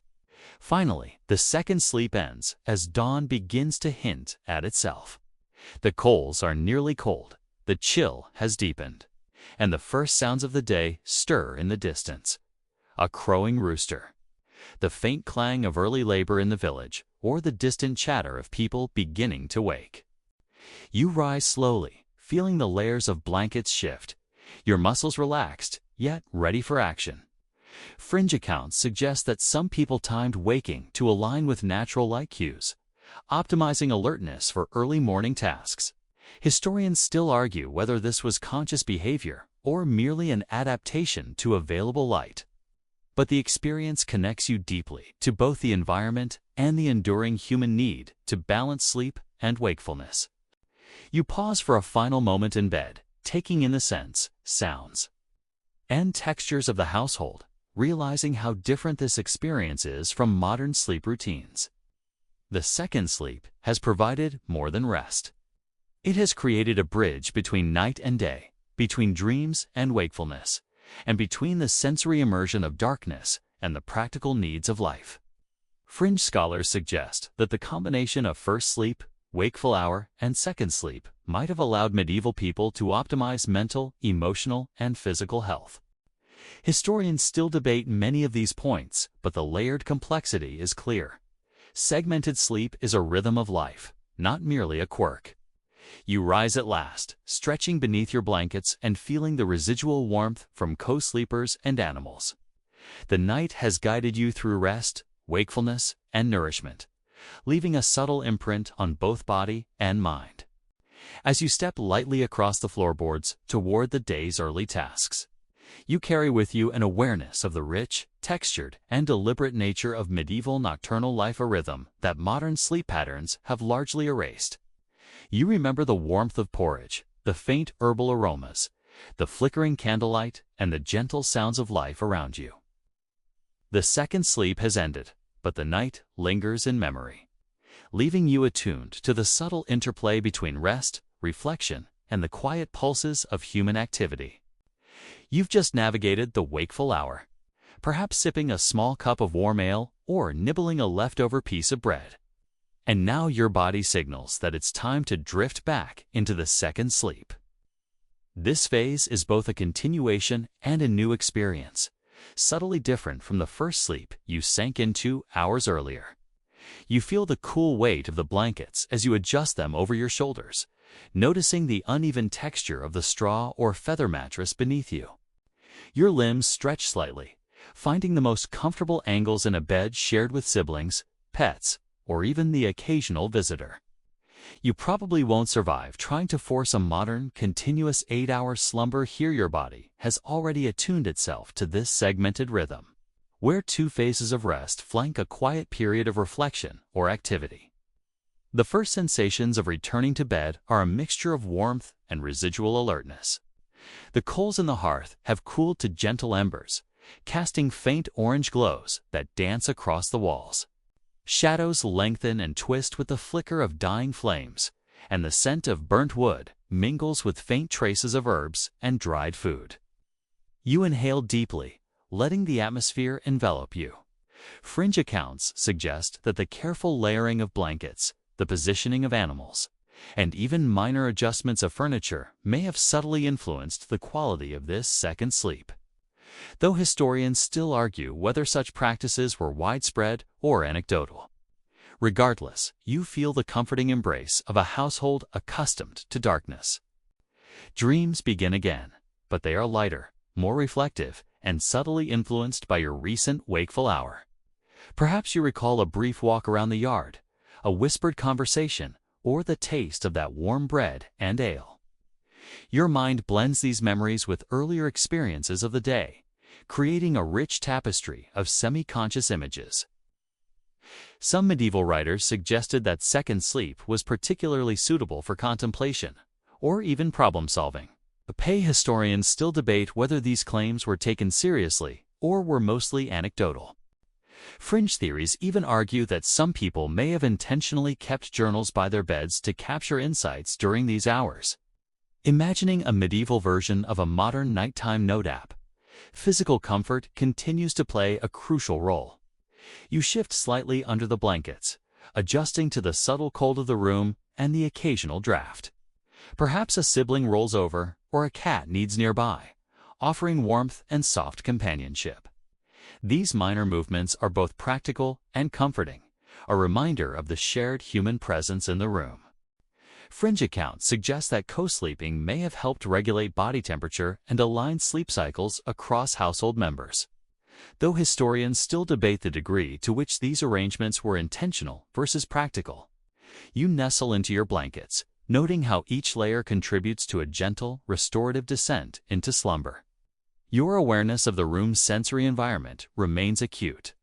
Finally, the second sleep ends as dawn begins to hint at itself. The coals are nearly cold, the chill has deepened, and the first sounds of the day stir in the distance. A crowing rooster, the faint clang of early labor in the village, or the distant chatter of people beginning to wake. You rise slowly, feeling the layers of blankets shift, your muscles relaxed, yet ready for action. Fringe accounts suggest that some people timed waking to align with natural light cues, optimizing alertness for early morning tasks. Historians still argue whether this was conscious behavior or merely an adaptation to available light. But the experience connects you deeply to both the environment and the enduring human need to balance sleep and wakefulness. You pause for a final moment in bed, taking in the scents, sounds, and textures of the household, realizing how different this experience is from modern sleep routines. The second sleep has provided more than rest. It has created a bridge between night and day, between dreams and wakefulness, and between the sensory immersion of darkness and the practical needs of life. Fringe scholars suggest that the combination of first sleep, wakeful hour, and second sleep might have allowed medieval people to optimize mental, emotional, and physical health. Historians still debate many of these points, but the layered complexity is clear. Segmented sleep is a rhythm of life, not merely a quirk. You rise at last, stretching beneath your blankets and feeling the residual warmth from co-sleepers and animals. The night has guided you through rest, wakefulness, and nourishment, leaving a subtle imprint on both body and mind. As you step lightly across the floorboards toward the day's early tasks, you carry with you an awareness of the rich, textured, and deliberate nature of medieval nocturnal life, a rhythm that modern sleep patterns have largely erased. You remember the warmth of porridge, the faint herbal aromas, the flickering candlelight, and the gentle sounds of life around you. The second sleep has ended, but the night lingers in memory, leaving you attuned to the subtle interplay between rest, reflection, and the quiet pulses of human activity. You've just navigated the wakeful hour, perhaps sipping a small cup of warm ale or nibbling a leftover piece of bread. And now your body signals that it's time to drift back into the second sleep. This phase is both a continuation and a new experience, subtly different from the first sleep you sank into hours earlier. You feel the cool weight of the blankets as you adjust them over your shoulders, noticing the uneven texture of the straw or feather mattress beneath you. Your limbs stretch slightly, finding the most comfortable angles in a bed shared with siblings, pets, or even the occasional visitor. You probably won't survive trying to force a modern, continuous 8-hour slumber here. Your body has already attuned itself to this segmented rhythm, where 2 phases of rest flank a quiet period of reflection or activity. The first sensations of returning to bed are a mixture of warmth and residual alertness. The coals in the hearth have cooled to gentle embers, casting faint orange glows that dance across the walls. Shadows lengthen and twist with the flicker of dying flames, and the scent of burnt wood mingles with faint traces of herbs and dried food. You inhale deeply, letting the atmosphere envelop you. Fringe accounts suggest that the careful layering of blankets, the positioning of animals, and even minor adjustments of furniture may have subtly influenced the quality of this second sleep. Though historians still argue whether such practices were widespread or anecdotal. Regardless, you feel the comforting embrace of a household accustomed to darkness. Dreams begin again, but they are lighter, more reflective, and subtly influenced by your recent wakeful hour. Perhaps you recall a brief walk around the yard, a whispered conversation, or the taste of that warm bread and ale. Your mind blends these memories with earlier experiences of the day, creating a rich tapestry of semi-conscious images. Some medieval writers suggested that second sleep was particularly suitable for contemplation, or even problem-solving. Historians still debate whether these claims were taken seriously or were mostly anecdotal. Fringe theories even argue that some people may have intentionally kept journals by their beds to capture insights during these hours. Imagining a medieval version of a modern nighttime note app, physical comfort continues to play a crucial role. You shift slightly under the blankets, adjusting to the subtle cold of the room and the occasional draft. Perhaps a sibling rolls over or a cat needs nearby, offering warmth and soft companionship. These minor movements are both practical and comforting, a reminder of the shared human presence in the room. Fringe accounts suggest that co-sleeping may have helped regulate body temperature and align sleep cycles across household members. Though historians still debate the degree to which these arrangements were intentional versus practical. You nestle into your blankets, noting how each layer contributes to a gentle, restorative descent into slumber. Your awareness of the room's sensory environment remains acute.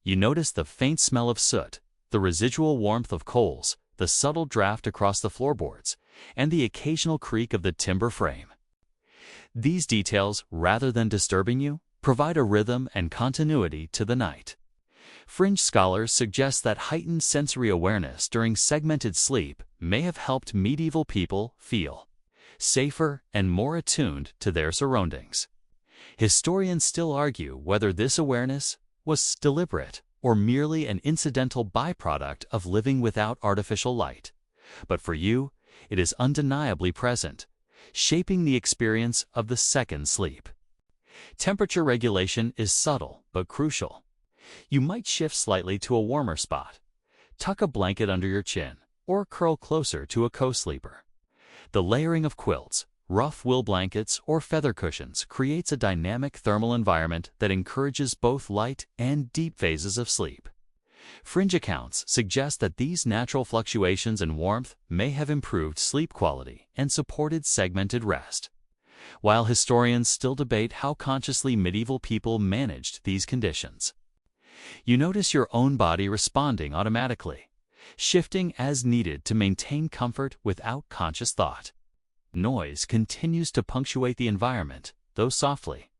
You notice the faint smell of soot, the residual warmth of coals, the subtle draft across the floorboards, and the occasional creak of the timber frame. These details, rather than disturbing you, provide a rhythm and continuity to the night. Fringe scholars suggest that heightened sensory awareness during segmented sleep may have helped medieval people feel safer and more attuned to their surroundings. Historians still argue whether this awareness was deliberate or merely an incidental byproduct of living without artificial light. But for you, it is undeniably present, shaping the experience of the second sleep. Temperature regulation is subtle but crucial. You might shift slightly to a warmer spot, tuck a blanket under your chin, or curl closer to a co-sleeper. The layering of quilts, rough wool blankets, or feather cushions creates a dynamic thermal environment that encourages both light and deep phases of sleep. Fringe accounts suggest that these natural fluctuations in warmth may have improved sleep quality and supported segmented rest. While historians still debate how consciously medieval people managed these conditions. You notice your own body responding automatically, shifting as needed to maintain comfort without conscious thought. Noise continues to punctuate the environment, though softly.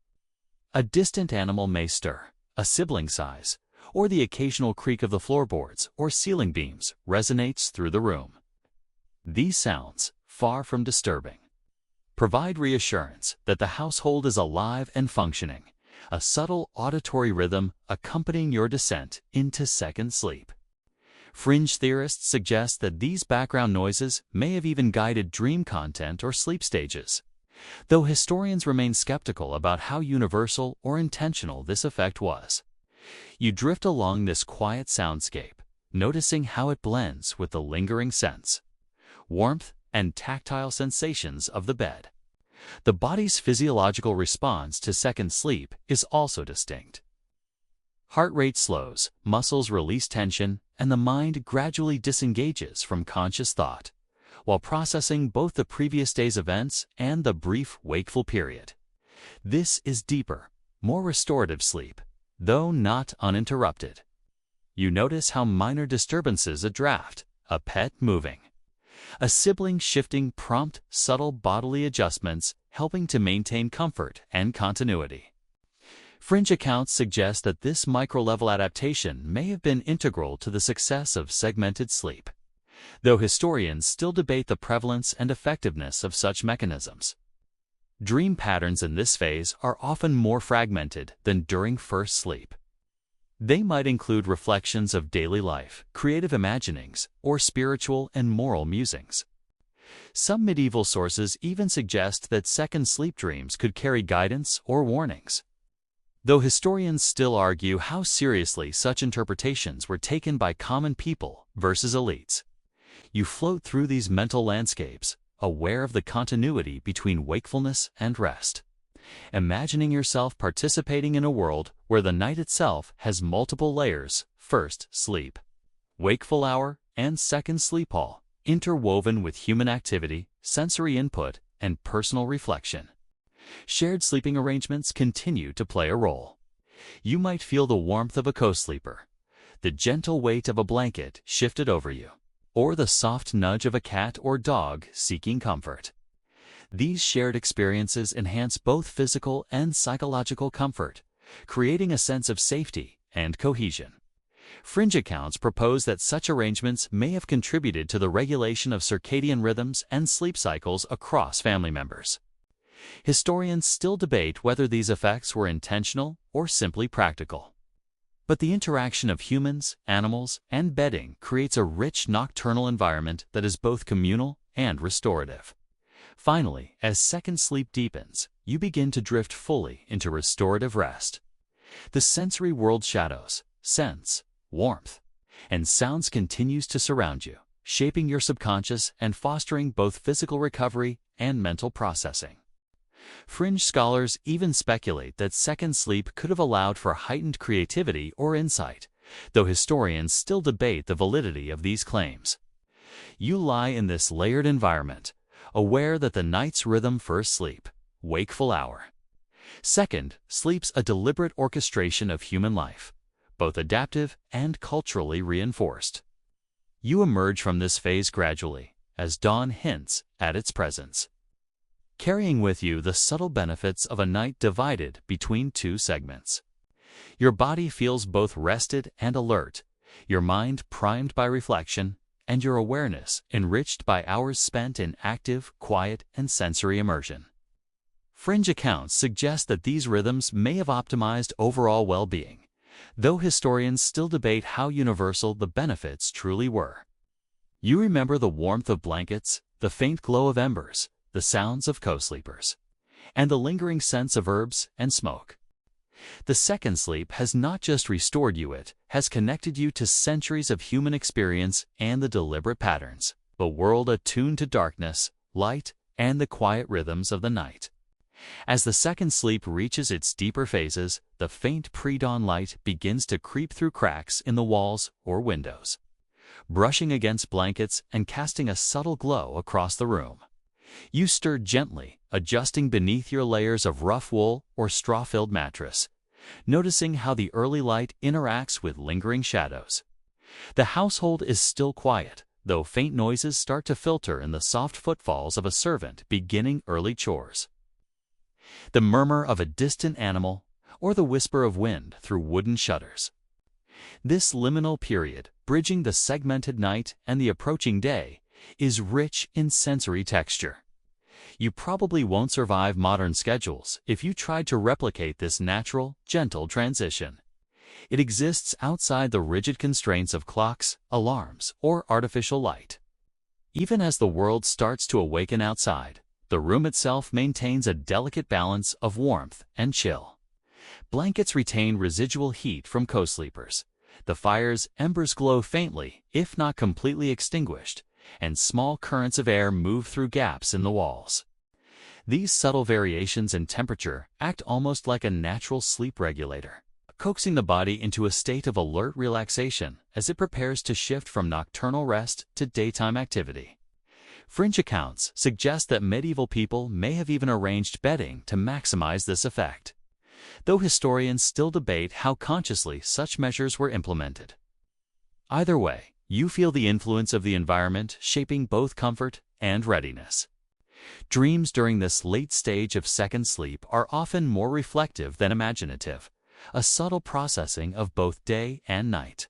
A distant animal may stir, a sibling sighs, or the occasional creak of the floorboards or ceiling beams resonates through the room. These sounds, far from disturbing, provide reassurance that the household is alive and functioning, a subtle auditory rhythm accompanying your descent into second sleep. Fringe theorists suggest that these background noises may have even guided dream content or sleep stages, though historians remain skeptical about how universal or intentional this effect was. You drift along this quiet soundscape, noticing how it blends with the lingering scents, warmth, and tactile sensations of the bed. The body's physiological response to second sleep is also distinct. Heart rate slows, muscles release tension, and the mind gradually disengages from conscious thought, while processing both the previous day's events and the brief wakeful period. This is deeper, more restorative sleep, though not uninterrupted. You notice how minor disturbances, a draft, a pet moving, a sibling shifting, prompt subtle bodily adjustments, helping to maintain comfort and continuity. Fringe accounts suggest that this micro-level adaptation may have been integral to the success of segmented sleep, though historians still debate the prevalence and effectiveness of such mechanisms. Dream patterns in this phase are often more fragmented than during first sleep. They might include reflections of daily life, creative imaginings, or spiritual and moral musings. Some medieval sources even suggest that second sleep dreams could carry guidance or warnings. Though historians still argue how seriously such interpretations were taken by common people versus elites, you float through these mental landscapes, aware of the continuity between wakefulness and rest, imagining yourself participating in a world where the night itself has multiple layers: first sleep, wakeful hour, and second sleep hall, interwoven with human activity, sensory input, and personal reflection. Shared sleeping arrangements continue to play a role. You might feel the warmth of a co-sleeper, the gentle weight of a blanket shifted over you, or the soft nudge of a cat or dog seeking comfort. These shared experiences enhance both physical and psychological comfort, creating a sense of safety and cohesion. Fringe accounts propose that such arrangements may have contributed to the regulation of circadian rhythms and sleep cycles across family members. Historians still debate whether these effects were intentional or simply practical. But the interaction of humans, animals, and bedding creates a rich nocturnal environment that is both communal and restorative. Finally, as second sleep deepens, you begin to drift fully into restorative rest. The sensory world shadows, scents, warmth, and sounds continues to surround you, shaping your subconscious and fostering both physical recovery and mental processing. Fringe scholars even speculate that second sleep could have allowed for heightened creativity or insight, though historians still debate the validity of these claims. You lie in this layered environment, aware that the night's rhythm: first sleep, wakeful hour. Second, sleep's a deliberate orchestration of human life, both adaptive and culturally reinforced. You emerge from this phase gradually, as dawn hints at its presence, carrying with you the subtle benefits of a night divided between two segments. Your body feels both rested and alert, your mind primed by reflection, and your awareness enriched by hours spent in active, quiet, and sensory immersion. Fringe accounts suggest that these rhythms may have optimized overall well-being, though historians still debate how universal the benefits truly were. You remember the warmth of blankets, the faint glow of embers, the sounds of co-sleepers, and the lingering sense of herbs and smoke. The second sleep has not just restored you, it has connected you to centuries of human experience and the deliberate patterns, the world attuned to darkness, light, and the quiet rhythms of the night. As the second sleep reaches its deeper phases, the faint pre-dawn light begins to creep through cracks in the walls or windows, brushing against blankets and casting a subtle glow across the room. You stir gently, adjusting beneath your layers of rough wool or straw-filled mattress, noticing how the early light interacts with lingering shadows. The household is still quiet, though faint noises start to filter in the soft footfalls of a servant beginning early chores, the murmur of a distant animal, or the whisper of wind through wooden shutters. This liminal period, bridging the segmented night and the approaching day, is rich in sensory texture. You probably won't survive modern schedules if you tried to replicate this natural, gentle transition. It exists outside the rigid constraints of clocks, alarms, or artificial light. Even as the world starts to awaken outside, the room itself maintains a delicate balance of warmth and chill. Blankets retain residual heat from co-sleepers. The fire's embers glow faintly, if not completely extinguished, and small currents of air move through gaps in the walls. These subtle variations in temperature act almost like a natural sleep regulator, coaxing the body into a state of alert relaxation as it prepares to shift from nocturnal rest to daytime activity. Fringe accounts suggest that medieval people may have even arranged bedding to maximize this effect, though historians still debate how consciously such measures were implemented. Either way, you feel the influence of the environment shaping both comfort and readiness. Dreams during this late stage of second sleep are often more reflective than imaginative, a subtle processing of both day and night.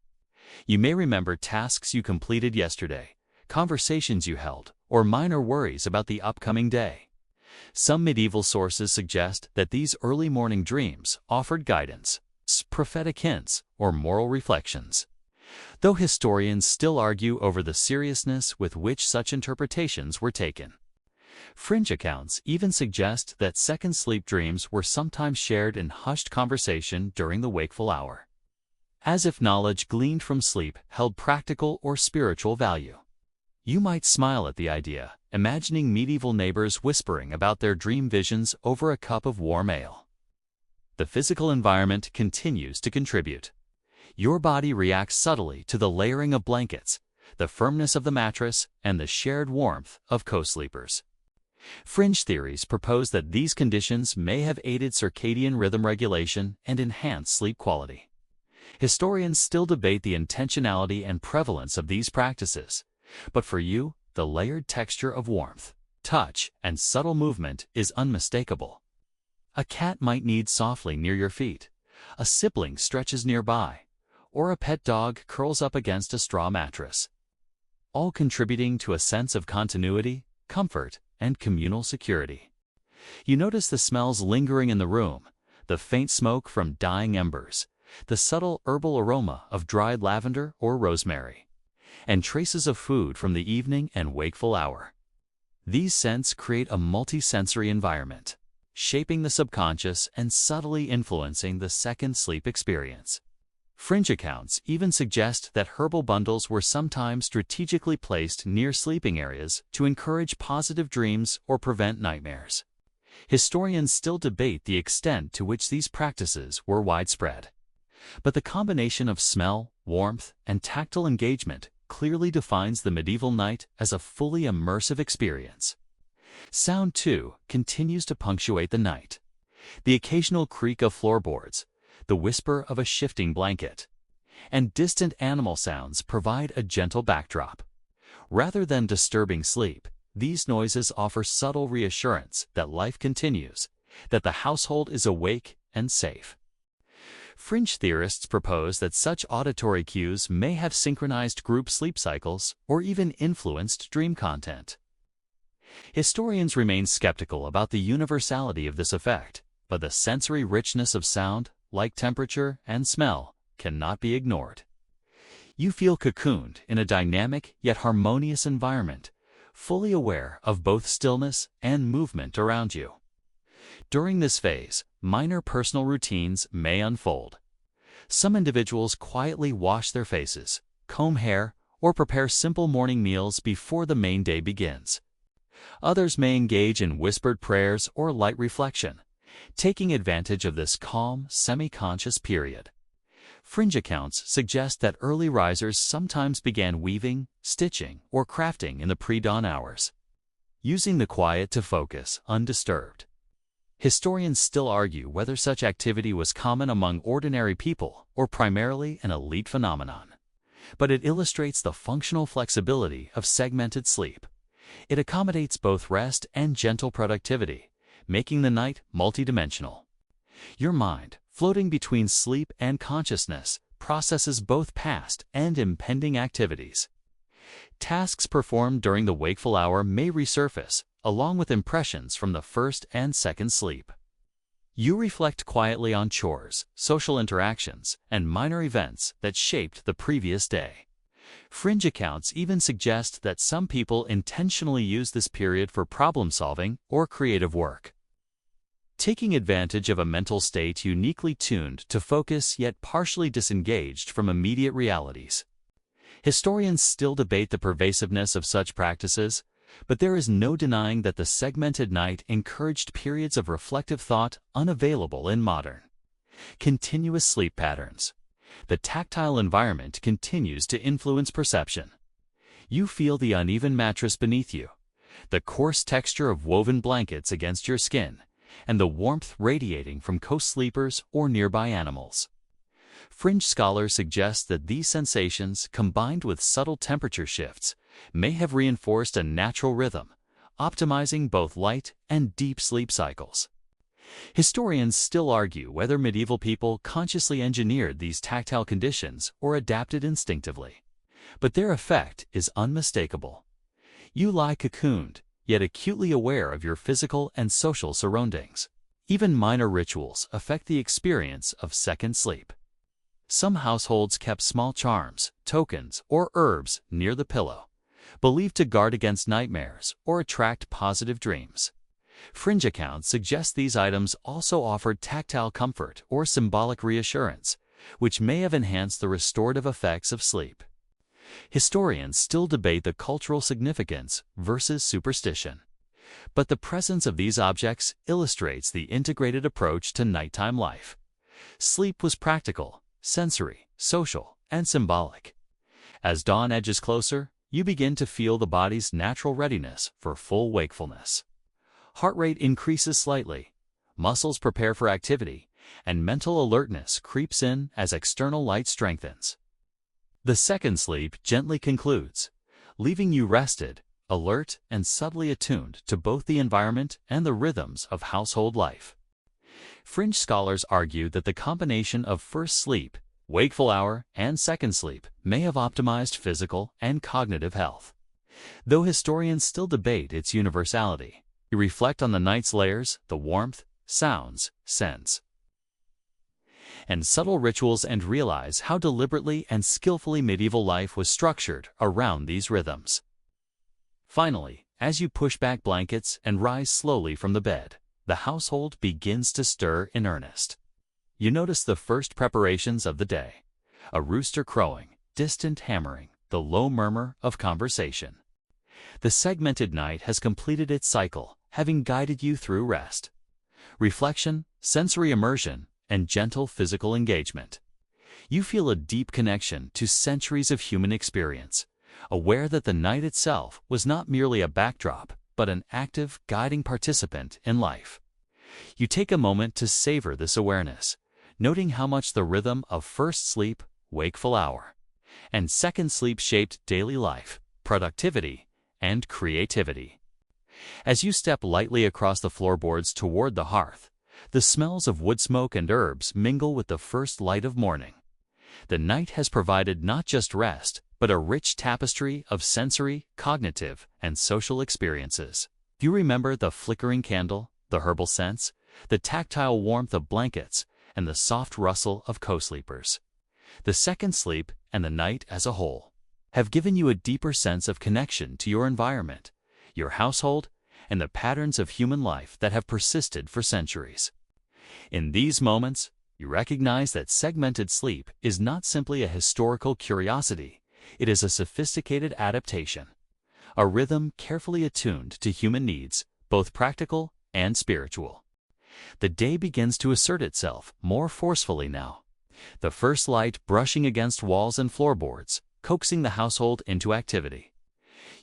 You may remember tasks you completed yesterday, conversations you held, or minor worries about the upcoming day. Some medieval sources suggest that these early morning dreams offered guidance, prophetic hints, or moral reflections, though historians still argue over the seriousness with which such interpretations were taken. Fringe accounts even suggest that second sleep dreams were sometimes shared in hushed conversation during the wakeful hour, as if knowledge gleaned from sleep held practical or spiritual value. You might smile at the idea, imagining medieval neighbors whispering about their dream visions over a cup of warm ale. The physical environment continues to contribute. Your body reacts subtly to the layering of blankets, the firmness of the mattress, and the shared warmth of co-sleepers. Fringe theories propose that these conditions may have aided circadian rhythm regulation and enhanced sleep quality. Historians still debate the intentionality and prevalence of these practices, but for you, the layered texture of warmth, touch, and subtle movement is unmistakable. A cat might knead softly near your feet, a sibling stretches nearby, or a pet dog curls up against a straw mattress, all contributing to a sense of continuity, comfort, and communal security. You notice the smells lingering in the room, the faint smoke from dying embers, the subtle herbal aroma of dried lavender or rosemary, and traces of food from the evening and wakeful hour. These scents create a multi-sensory environment, shaping the subconscious and subtly influencing the second sleep experience. Fringe accounts even suggest that herbal bundles were sometimes strategically placed near sleeping areas to encourage positive dreams or prevent nightmares. Historians still debate the extent to which these practices were widespread, but the combination of smell, warmth, and tactile engagement clearly defines the medieval night as a fully immersive experience. Sound, too, continues to punctuate the night. The occasional creak of floorboards, the whisper of a shifting blanket, and distant animal sounds provide a gentle backdrop. Rather than disturbing sleep, these noises offer subtle reassurance that life continues, that the household is awake and safe. Fringe theorists propose that such auditory cues may have synchronized group sleep cycles or even influenced dream content. Historians remain skeptical about the universality of this effect, but the sensory richness of sound, like temperature and smell, cannot be ignored. You feel cocooned in a dynamic yet harmonious environment, fully aware of both stillness and movement around you. During this phase, minor personal routines may unfold. Some individuals quietly wash their faces, comb hair, or prepare simple morning meals before the main day begins. Others may engage in whispered prayers or light reflection, taking advantage of this calm, semi-conscious period. Fringe accounts suggest that early risers sometimes began weaving, stitching, or crafting in the pre-dawn hours, using the quiet to focus undisturbed. Historians still argue whether such activity was common among ordinary people or primarily an elite phenomenon, but it illustrates the functional flexibility of segmented sleep. It accommodates both rest and gentle productivity, making the night multidimensional. Your mind, floating between sleep and consciousness, processes both past and impending activities. Tasks performed during the wakeful hour may resurface, along with impressions from the first and second sleep. You reflect quietly on chores, social interactions, and minor events that shaped the previous day. Fringe accounts even suggest that some people intentionally use this period for problem-solving or creative work, taking advantage of a mental state uniquely tuned to focus yet partially disengaged from immediate realities. Historians still debate the pervasiveness of such practices, but there is no denying that the segmented night encouraged periods of reflective thought unavailable in modern, continuous sleep patterns. The tactile environment continues to influence perception. You feel the uneven mattress beneath you, the coarse texture of woven blankets against your skin, and the warmth radiating from co-sleepers or nearby animals. Fringe scholars suggest that these sensations, combined with subtle temperature shifts, may have reinforced a natural rhythm, optimizing both light and deep sleep cycles. Historians still argue whether medieval people consciously engineered these tactile conditions or adapted instinctively, but their effect is unmistakable. You lie cocooned, yet acutely aware of your physical and social surroundings. Even minor rituals affect the experience of second sleep. Some households kept small charms, tokens, or herbs near the pillow, believed to guard against nightmares or attract positive dreams. Fringe accounts suggest these items also offered tactile comfort or symbolic reassurance, which may have enhanced the restorative effects of sleep. Historians still debate the cultural significance versus superstition, but the presence of these objects illustrates the integrated approach to nighttime life. Sleep was practical, sensory, social, and symbolic. As dawn edges closer, you begin to feel the body's natural readiness for full wakefulness. Heart rate increases slightly, muscles prepare for activity, and mental alertness creeps in as external light strengthens. The second sleep gently concludes, leaving you rested, alert, and subtly attuned to both the environment and the rhythms of household life. Fringe scholars argue that the combination of first sleep, wakeful hour, and second sleep may have optimized physical and cognitive health. Though historians still debate its universality, you reflect on the night's layers, the warmth, sounds, scents, and subtle rituals and realize how deliberately and skillfully medieval life was structured around these rhythms. Finally, as you push back blankets and rise slowly from the bed, the household begins to stir in earnest. You notice the first preparations of the day: a rooster crowing, distant hammering, the low murmur of conversation. The segmented night has completed its cycle, having guided you through rest, reflection, sensory immersion, and gentle physical engagement. You feel a deep connection to centuries of human experience, aware that the night itself was not merely a backdrop, but an active, guiding participant in life. You take a moment to savor this awareness, noting how much the rhythm of first sleep, wakeful hour, and second sleep shaped daily life, productivity, and creativity. As you step lightly across the floorboards toward the hearth, the smells of wood smoke and herbs mingle with the first light of morning. The night has provided not just rest, but a rich tapestry of sensory, cognitive, and social experiences. Do you remember the flickering candle, the herbal scents, the tactile warmth of blankets, and the soft rustle of co-sleepers? The second sleep and the night as a whole have given you a deeper sense of connection to your environment, your household, and the patterns of human life that have persisted for centuries. In these moments, you recognize that segmented sleep is not simply a historical curiosity, it is a sophisticated adaptation, a rhythm carefully attuned to human needs, both practical and spiritual. The day begins to assert itself more forcefully now, the first light brushing against walls and floorboards, coaxing the household into activity.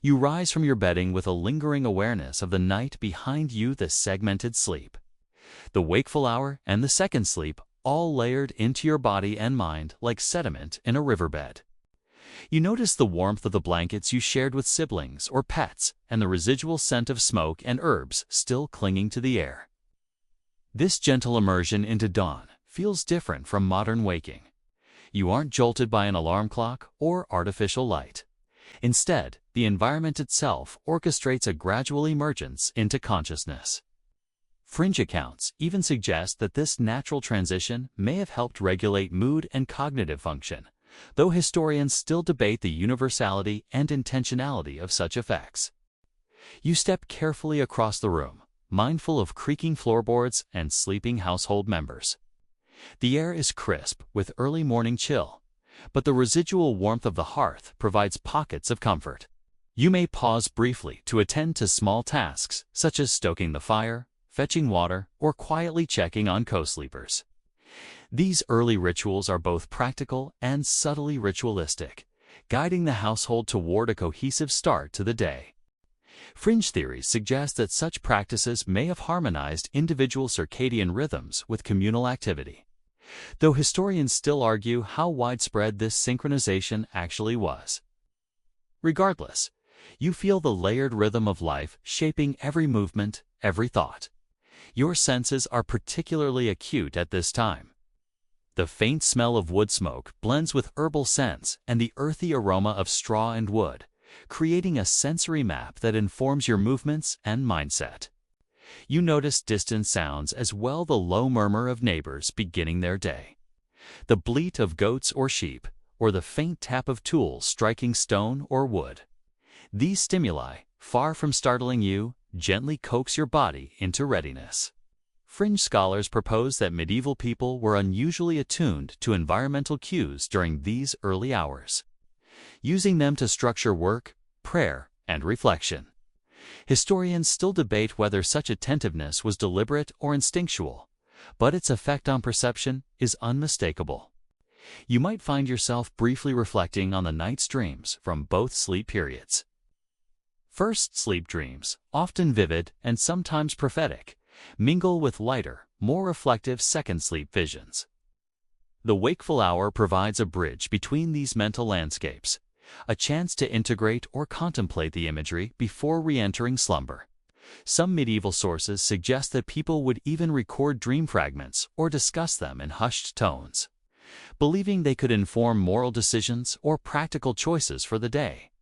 You rise from your bedding with a lingering awareness of the night behind you, the segmented sleep, the wakeful hour, and the second sleep, all layered into your body and mind like sediment in a riverbed. You notice the warmth of the blankets you shared with siblings or pets, and the residual scent of smoke and herbs still clinging to the air. This gentle immersion into dawn feels different from modern waking. You aren't jolted by an alarm clock or artificial light. Instead, the environment itself orchestrates a gradual emergence into consciousness. Fringe accounts even suggest that this natural transition may have helped regulate mood and cognitive function, though historians still debate the universality and intentionality of such effects. You step carefully across the room, mindful of creaking floorboards and sleeping household members. The air is crisp with early morning chill, but the residual warmth of the hearth provides pockets of comfort. You may pause briefly to attend to small tasks such as stoking the fire, fetching water, or quietly checking on co-sleepers. These early rituals are both practical and subtly ritualistic, guiding the household toward a cohesive start to the day. Fringe theories suggest that such practices may have harmonized individual circadian rhythms with communal activity, though historians still argue how widespread this synchronization actually was. Regardless, you feel the layered rhythm of life shaping every movement, every thought. Your senses are particularly acute at this time. The faint smell of wood smoke blends with herbal scents and the earthy aroma of straw and wood, creating a sensory map that informs your movements and mindset. You notice distant sounds as well, the low murmur of neighbors beginning their day, the bleat of goats or sheep, or the faint tap of tools striking stone or wood. These stimuli, far from startling you, gently coax your body into readiness. Fringe scholars propose that medieval people were unusually attuned to environmental cues during these early hours, using them to structure work, prayer, and reflection. Historians still debate whether such attentiveness was deliberate or instinctual, but its effect on perception is unmistakable. You might find yourself briefly reflecting on the night's dreams from both sleep periods. First sleep dreams, often vivid and sometimes prophetic, mingle with lighter, more reflective second sleep visions. The wakeful hour provides a bridge between these mental landscapes, a chance to integrate or contemplate the imagery before re-entering slumber. Some medieval sources suggest that people would even record dream fragments or discuss them in hushed tones, believing they could inform moral decisions or practical choices for the day.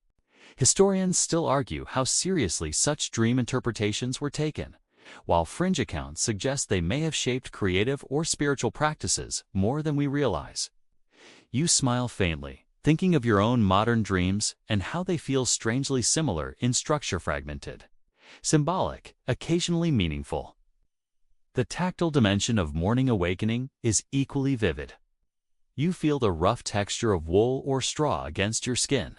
Historians still argue how seriously such dream interpretations were taken, while fringe accounts suggest they may have shaped creative or spiritual practices more than we realize. You smile faintly, thinking of your own modern dreams and how they feel strangely similar in structure, fragmented, symbolic, occasionally meaningful. The tactile dimension of morning awakening is equally vivid. You feel the rough texture of wool or straw against your skin,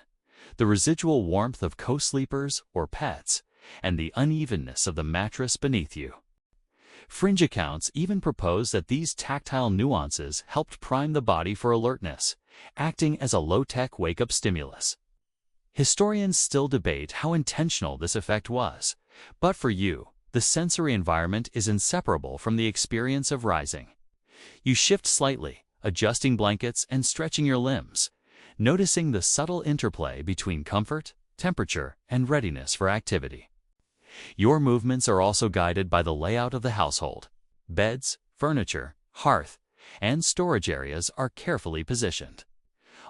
the residual warmth of co-sleepers or pets, and the unevenness of the mattress beneath you. Fringe accounts even propose that these tactile nuances helped prime the body for alertness, acting as a low-tech wake-up stimulus. Historians still debate how intentional this effect was, but for you, the sensory environment is inseparable from the experience of rising. You shift slightly, adjusting blankets and stretching your limbs, noticing the subtle interplay between comfort, temperature, and readiness for activity. Your movements are also guided by the layout of the household. Beds, furniture, hearth, and storage areas are carefully positioned,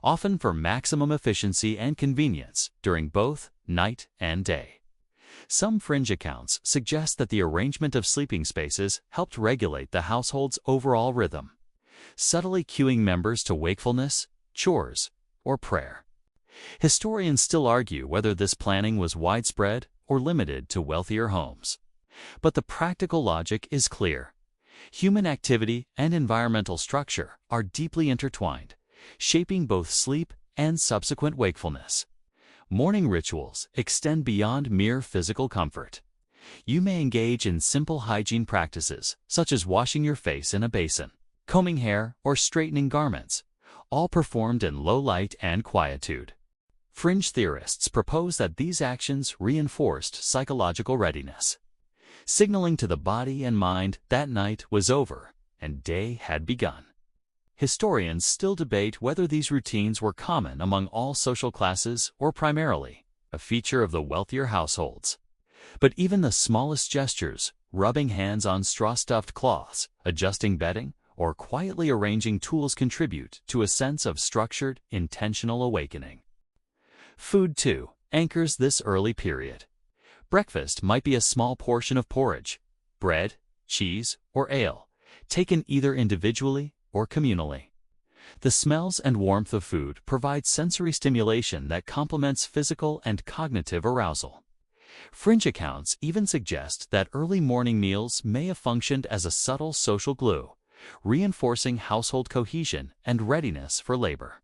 often for maximum efficiency and convenience during both night and day. Some fringe accounts suggest that the arrangement of sleeping spaces helped regulate the household's overall rhythm, subtly cueing members to wakefulness, chores, or prayer. Historians still argue whether this planning was widespread or limited to wealthier homes. But the practical logic is clear. Human activity and environmental structure are deeply intertwined, shaping both sleep and subsequent wakefulness. Morning rituals extend beyond mere physical comfort. You may engage in simple hygiene practices, such as washing your face in a basin, combing hair, or straightening garments, all performed in low light and quietude. Fringe theorists propose that these actions reinforced psychological readiness, signaling to the body and mind that night was over and day had begun. Historians still debate whether these routines were common among all social classes or primarily a feature of the wealthier households. But even the smallest gestures, rubbing hands on straw-stuffed cloths, adjusting bedding, or quietly arranging tools contribute to a sense of structured, intentional awakening. Food, too, anchors this early period. Breakfast might be a small portion of porridge, bread, cheese, or ale, taken either individually or communally. The smells and warmth of food provide sensory stimulation that complements physical and cognitive arousal. Fringe accounts even suggest that early morning meals may have functioned as a subtle social glue, reinforcing household cohesion and readiness for labor.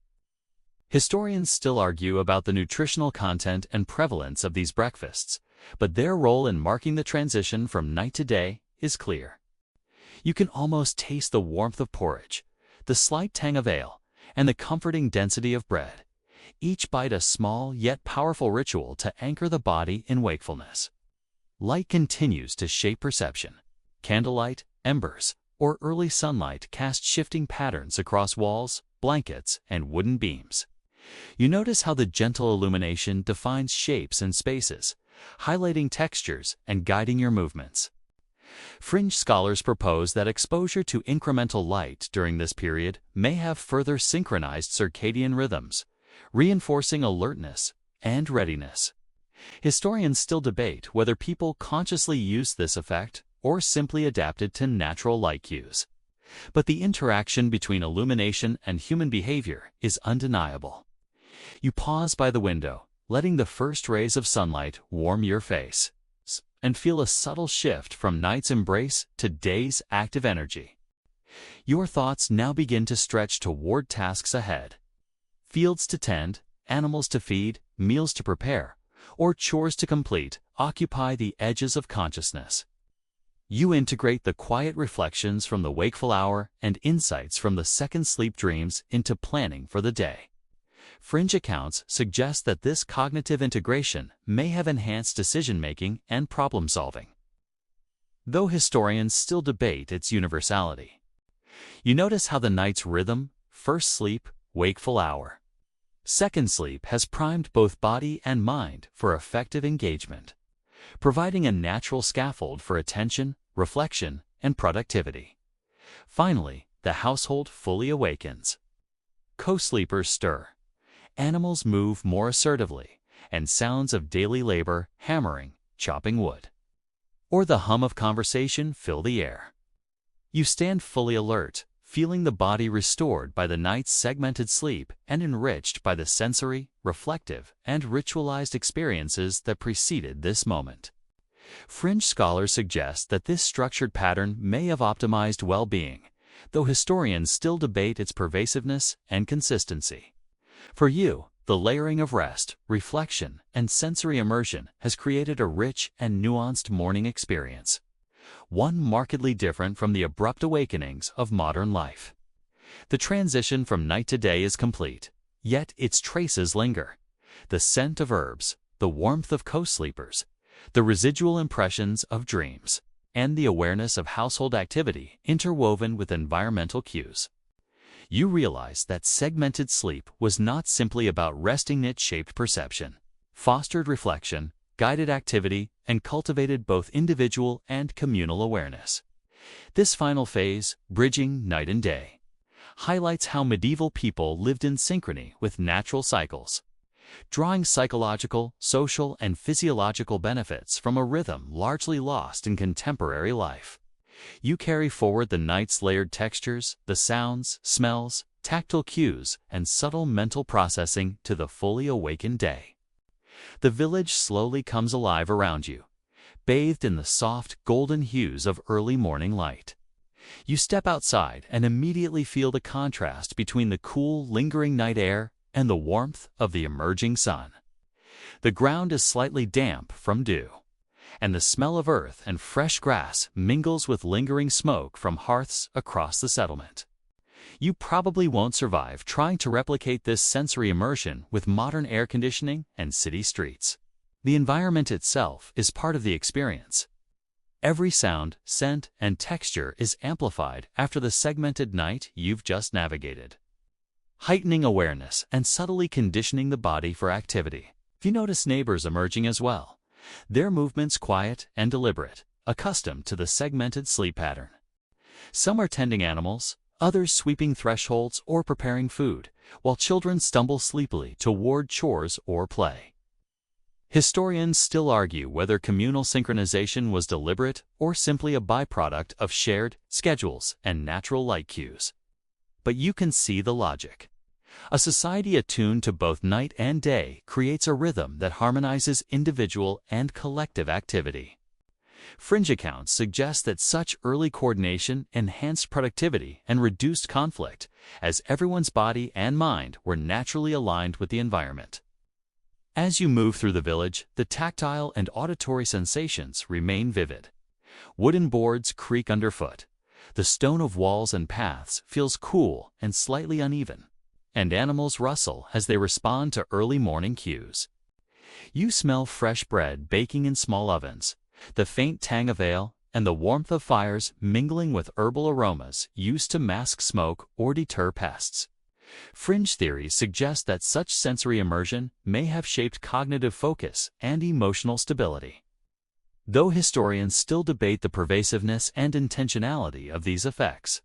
Historians still argue about the nutritional content and prevalence of these breakfasts, but their role in marking the transition from night to day is clear. You can almost taste the warmth of porridge, the slight tang of ale, and the comforting density of bread, each bite a small yet powerful ritual to anchor the body in wakefulness. Light continues to shape perception. Candlelight, embers, or early sunlight cast shifting patterns across walls, blankets, and wooden beams. You notice how the gentle illumination defines shapes and spaces, highlighting textures and guiding your movements. Fringe scholars propose that exposure to incremental light during this period may have further synchronized circadian rhythms, reinforcing alertness and readiness. Historians still debate whether people consciously used this effect or simply adapted to natural light cues. But the interaction between illumination and human behavior is undeniable. You pause by the window, letting the first rays of sunlight warm your face, and feel a subtle shift from night's embrace to day's active energy. Your thoughts now begin to stretch toward tasks ahead. Fields to tend, animals to feed, meals to prepare, or chores to complete occupy the edges of consciousness. You integrate the quiet reflections from the wakeful hour and insights from the second sleep dreams into planning for the day. Fringe accounts suggest that this cognitive integration may have enhanced decision-making and problem-solving, though historians still debate its universality. You notice how the night's rhythm, first sleep, wakeful hour, second sleep, has primed both body and mind for effective engagement, providing a natural scaffold for attention, reflection, and productivity. Finally, the household fully awakens. Co-sleepers stir. Animals move more assertively, and sounds of daily labor, hammering, chopping wood, or the hum of conversation fill the air. You stand fully alert, feeling the body restored by the night's segmented sleep and enriched by the sensory, reflective, and ritualized experiences that preceded this moment. Fringe scholars suggest that this structured pattern may have optimized well-being, though historians still debate its pervasiveness and consistency. For you, the layering of rest, reflection, and sensory immersion has created a rich and nuanced morning experience, one markedly different from the abrupt awakenings of modern life. The transition from night to day is complete, yet its traces linger. The scent of herbs, the warmth of co-sleepers, the residual impressions of dreams, and the awareness of household activity interwoven with environmental cues. You realize that segmented sleep was not simply about resting. It shaped perception, fostered reflection, guided activity, and cultivated both individual and communal awareness. This final phase, bridging night and day, highlights how medieval people lived in synchrony with natural cycles, drawing psychological, social, and physiological benefits from a rhythm largely lost in contemporary life. You carry forward the night's layered textures, the sounds, smells, tactile cues, and subtle mental processing to the fully awakened day. The village slowly comes alive around you, bathed in the soft, golden hues of early morning light. You step outside and immediately feel the contrast between the cool, lingering night air and the warmth of the emerging sun. The ground is slightly damp from dew, and the smell of earth and fresh grass mingles with lingering smoke from hearths across the settlement. You probably won't survive trying to replicate this sensory immersion with modern air conditioning and city streets. The environment itself is part of the experience. Every sound, scent, and texture is amplified after the segmented night you've just navigated, heightening awareness and subtly conditioning the body for activity. You notice neighbors emerging as well, their movements quiet and deliberate, accustomed to the segmented sleep pattern. Some are tending animals, others sweeping thresholds or preparing food, while children stumble sleepily toward chores or play. Historians still argue whether communal synchronization was deliberate or simply a byproduct of shared schedules and natural light cues. But you can see the logic. A society attuned to both night and day creates a rhythm that harmonizes individual and collective activity. Fringe accounts suggest that such early coordination enhanced productivity and reduced conflict, as everyone's body and mind were naturally aligned with the environment. As you move through the village, the tactile and auditory sensations remain vivid. Wooden boards creak underfoot. The stone of walls and paths feels cool and slightly uneven, and animals rustle as they respond to early morning cues. You smell fresh bread baking in small ovens, the faint tang of ale, and the warmth of fires mingling with herbal aromas used to mask smoke or deter pests. Fringe theories suggest that such sensory immersion may have shaped cognitive focus and emotional stability, though historians still debate the pervasiveness and intentionality of these effects.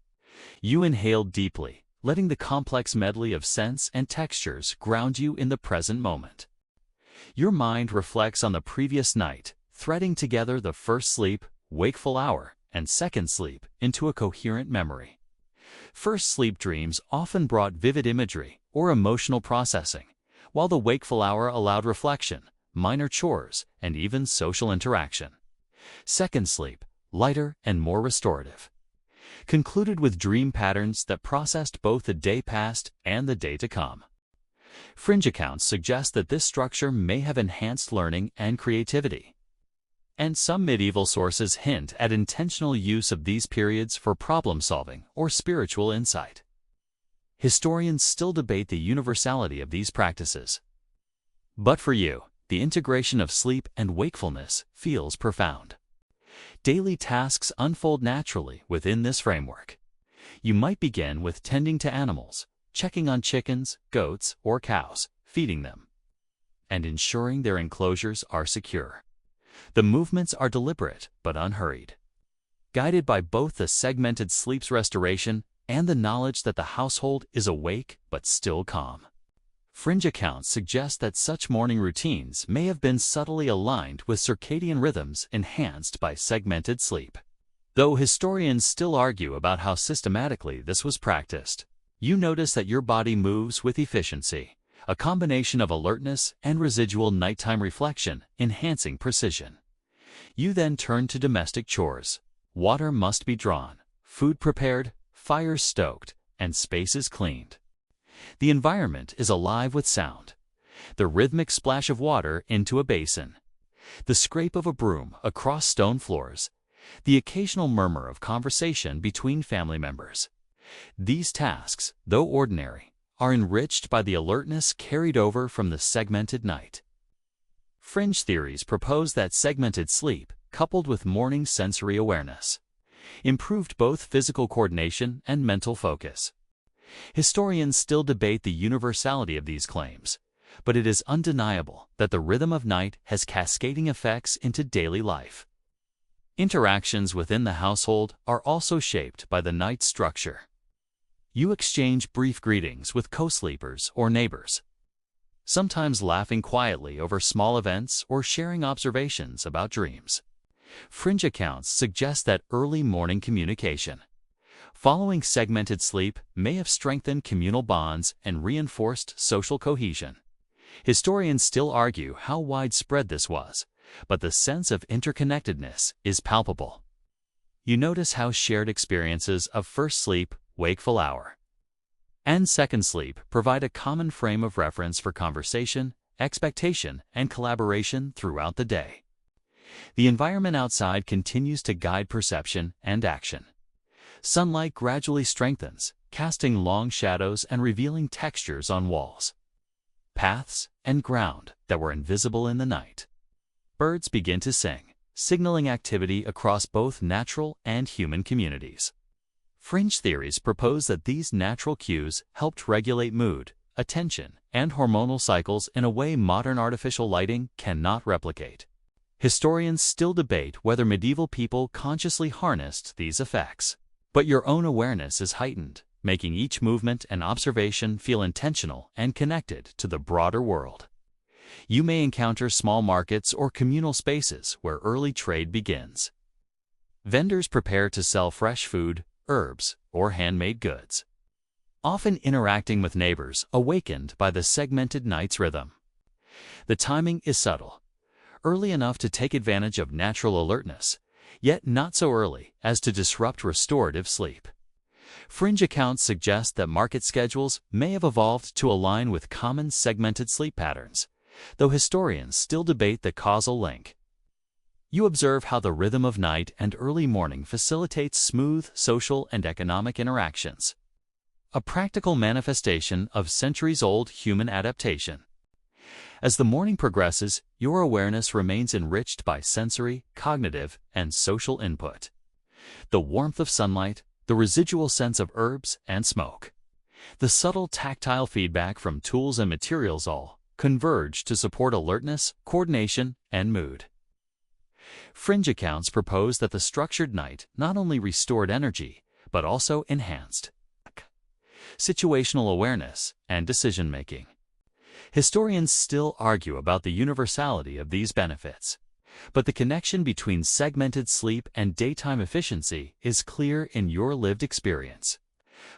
You inhaled deeply, letting the complex medley of scents and textures ground you in the present moment. Your mind reflects on the previous night, threading together the first sleep, wakeful hour, and second sleep into a coherent memory. First sleep dreams often brought vivid imagery or emotional processing, while the wakeful hour allowed reflection, minor chores, and even social interaction. Second sleep, lighter and more restorative, concluded with dream patterns that processed both the day past and the day to come. Fringe accounts suggest that this structure may have enhanced learning and creativity. And some medieval sources hint at intentional use of these periods for problem-solving or spiritual insight. Historians still debate the universality of these practices. But for you, the integration of sleep and wakefulness feels profound. Daily tasks unfold naturally within this framework. You might begin with tending to animals, checking on chickens, goats, or cows, feeding them, and ensuring their enclosures are secure. The movements are deliberate but unhurried, guided by both the segmented sleep's restoration and the knowledge that the household is awake but still calm. Fringe accounts suggest that such morning routines may have been subtly aligned with circadian rhythms enhanced by segmented sleep. Though historians still argue about how systematically this was practiced, you notice that your body moves with efficiency, a combination of alertness and residual nighttime reflection enhancing precision. You then turn to domestic chores. Water must be drawn, food prepared, fires stoked, and spaces cleaned. The environment is alive with sound. The rhythmic splash of water into a basin, the scrape of a broom across stone floors, the occasional murmur of conversation between family members. These tasks, though ordinary, are enriched by the alertness carried over from the segmented night. Fringe theories propose that segmented sleep, coupled with morning sensory awareness, improved both physical coordination and mental focus. Historians still debate the universality of these claims, but it is undeniable that the rhythm of night has cascading effects into daily life. Interactions within the household are also shaped by the night's structure. You exchange brief greetings with co-sleepers or neighbors, sometimes laughing quietly over small events or sharing observations about dreams. Fringe accounts suggest that early morning communication, following segmented sleep, may have strengthened communal bonds and reinforced social cohesion. Historians still argue how widespread this was, but the sense of interconnectedness is palpable. You notice how shared experiences of first sleep, wakeful hour, and second sleep provide a common frame of reference for conversation, expectation, and collaboration throughout the day. The environment outside continues to guide perception and action. Sunlight gradually strengthens, casting long shadows and revealing textures on walls, paths, and ground that were invisible in the night. Birds begin to sing, signaling activity across both natural and human communities. Fringe theories propose that these natural cues helped regulate mood, attention, and hormonal cycles in a way modern artificial lighting cannot replicate. Historians still debate whether medieval people consciously harnessed these effects. But your own awareness is heightened, making each movement and observation feel intentional and connected to the broader world. You may encounter small markets or communal spaces where early trade begins. Vendors prepare to sell fresh food, herbs, or handmade goods, often interacting with neighbors awakened by the segmented night's rhythm. The timing is subtle, early enough to take advantage of natural alertness, yet not so early as to disrupt restorative sleep. Fringe accounts suggest that market schedules may have evolved to align with common segmented sleep patterns, though historians still debate the causal link. You observe how the rhythm of night and early morning facilitates smooth social and economic interactions, a practical manifestation of centuries-old human adaptation. As the morning progresses, your awareness remains enriched by sensory, cognitive, and social input. The warmth of sunlight, the residual sense of herbs and smoke, the subtle tactile feedback from tools and materials all converge to support alertness, coordination, and mood. Fringe accounts propose that the structured night not only restored energy, but also enhanced situational awareness and decision-making. Historians still argue about the universality of these benefits, but the connection between segmented sleep and daytime efficiency is clear in your lived experience.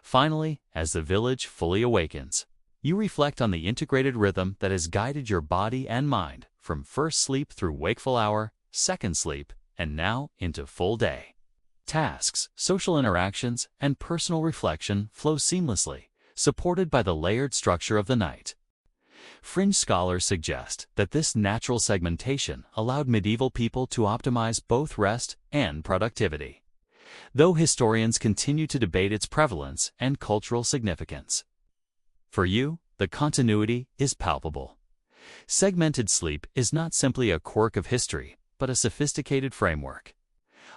Finally, as the village fully awakens, You reflect on the integrated rhythm that has guided your body and mind from first sleep through wakeful hour, second sleep, and now into full day. Tasks, social interactions, and personal reflection flow seamlessly, supported by the layered structure of the night. Fringe scholars suggest that this natural segmentation allowed medieval people to optimize both rest and productivity, though historians continue to debate its prevalence and cultural significance. For you, the continuity is palpable. Segmented sleep is not simply a quirk of history, but a sophisticated framework,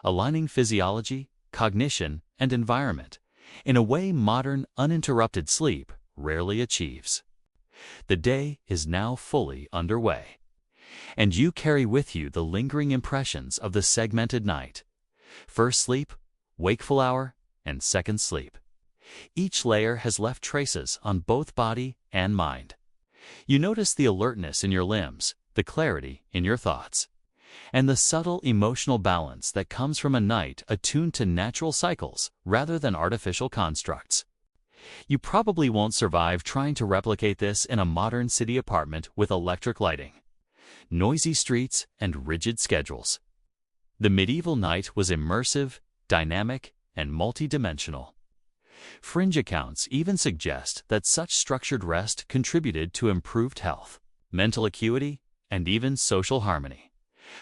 aligning physiology, cognition, and environment in a way modern, uninterrupted sleep rarely achieves. The day is now fully underway, and you carry with you the lingering impressions of the segmented night: first sleep, wakeful hour, and second sleep. Each layer has left traces on both body and mind. You notice the alertness in your limbs, the clarity in your thoughts, and the subtle emotional balance that comes from a night attuned to natural cycles rather than artificial constructs. You probably won't survive trying to replicate this in a modern city apartment with electric lighting, noisy streets, and rigid schedules. The medieval night was immersive, dynamic, and multidimensional. Fringe accounts even suggest that such structured rest contributed to improved health, mental acuity, and even social harmony,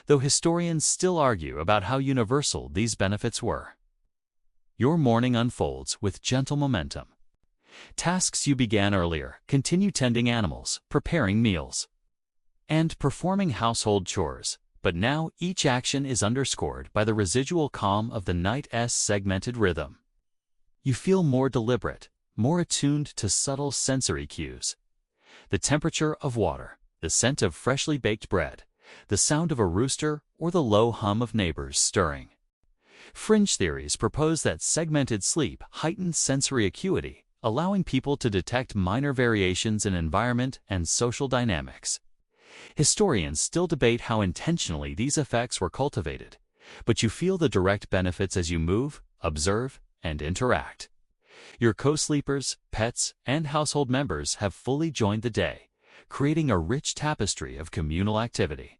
though historians still argue about how universal these benefits were. Your morning unfolds with gentle momentum. Tasks you began earlier continue: tending animals, preparing meals, and performing household chores, but now each action is underscored by the residual calm of the night's segmented rhythm. You feel more deliberate, more attuned to subtle sensory cues: the temperature of water, the scent of freshly baked bread, the sound of a rooster, or the low hum of neighbors stirring. Fringe theories propose that segmented sleep heightens sensory acuity, allowing people to detect minor variations in environment and social dynamics. Historians still debate how intentionally these effects were cultivated, but you feel the direct benefits as you move, observe, and interact. Your co-sleepers, pets, and household members have fully joined the day, creating a rich tapestry of communal activity.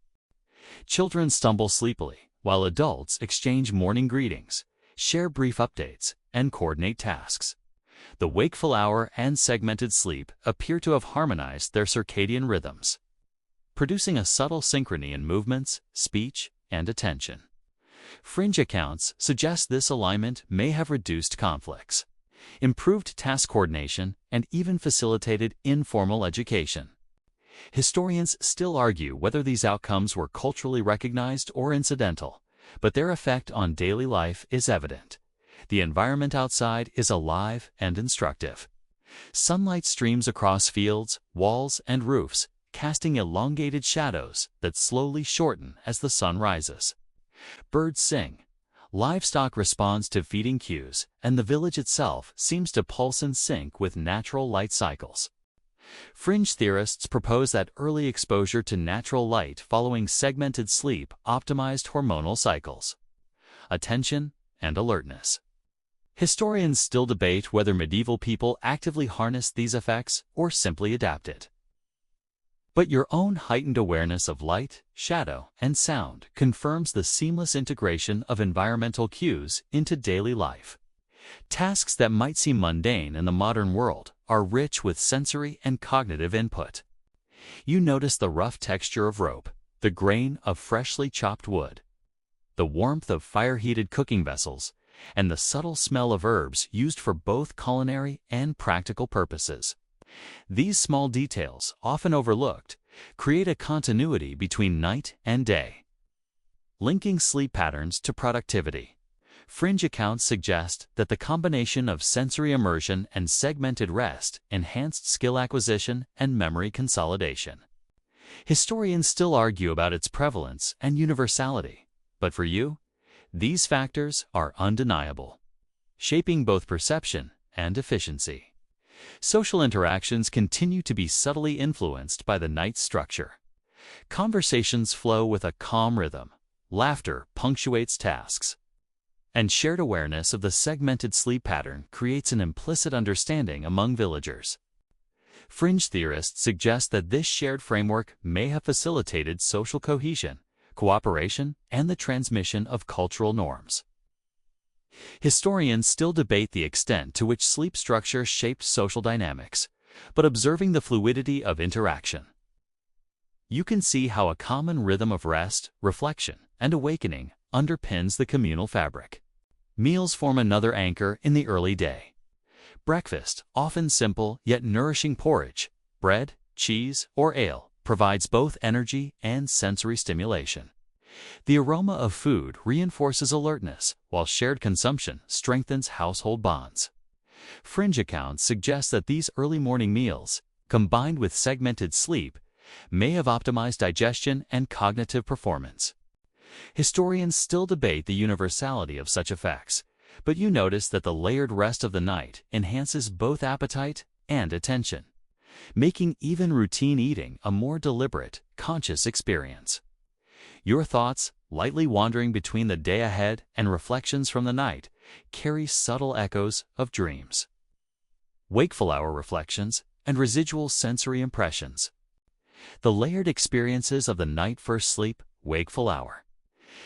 Children stumble sleepily, while adults exchange morning greetings, share brief updates, and coordinate tasks. The wakeful hour and segmented sleep appear to have harmonized their circadian rhythms, producing a subtle synchrony in movements, speech, and attention. Fringe accounts suggest this alignment may have reduced conflicts, improved task coordination, and even facilitated informal education. Historians still argue whether these outcomes were culturally recognized or incidental, but their effect on daily life is evident. The environment outside is alive and instructive. Sunlight streams across fields, walls, and roofs, casting elongated shadows that slowly shorten as the sun rises. Birds sing, livestock responds to feeding cues, and the village itself seems to pulse in sync with natural light cycles. Fringe theorists propose that early exposure to natural light following segmented sleep optimized hormonal cycles, attention, and alertness. Historians still debate whether medieval people actively harnessed these effects or simply adapted. But your own heightened awareness of light, shadow, and sound confirms the seamless integration of environmental cues into daily life. Tasks that might seem mundane in the modern world are rich with sensory and cognitive input. You notice the rough texture of rope, the grain of freshly chopped wood, the warmth of fire-heated cooking vessels, and the subtle smell of herbs used for both culinary and practical purposes. These small details, often overlooked, create a continuity between night and day. Linking sleep patterns to productivity. Fringe accounts suggest that the combination of sensory immersion and segmented rest enhanced skill acquisition and memory consolidation. Historians still argue about its prevalence and universality, but for you, these factors are undeniable, shaping both perception and efficiency. Social interactions continue to be subtly influenced by the night's structure. Conversations flow with a calm rhythm, laughter punctuates tasks, and shared awareness of the segmented sleep pattern creates an implicit understanding among villagers. Fringe theorists suggest that this shared framework may have facilitated social cohesion, cooperation, and the transmission of cultural norms. Historians still debate the extent to which sleep structure shaped social dynamics, but observing the fluidity of interaction, you can see how a common rhythm of rest, reflection, and awakening underpins the communal fabric. Meals form another anchor in the early day. Breakfast, often simple yet nourishing porridge, bread, cheese, or ale, provides both energy and sensory stimulation. The aroma of food reinforces alertness, while shared consumption strengthens household bonds. Fringe accounts suggest that these early morning meals, combined with segmented sleep, may have optimized digestion and cognitive performance. Historians still debate the universality of such effects, but you notice that the layered rest of the night enhances both appetite and attention, making even routine eating a more deliberate, conscious experience. Your thoughts, lightly wandering between the day ahead and reflections from the night, carry subtle echoes of dreams, wakeful hour reflections, and residual sensory impressions. The layered experiences of the night first sleep, wakeful hour.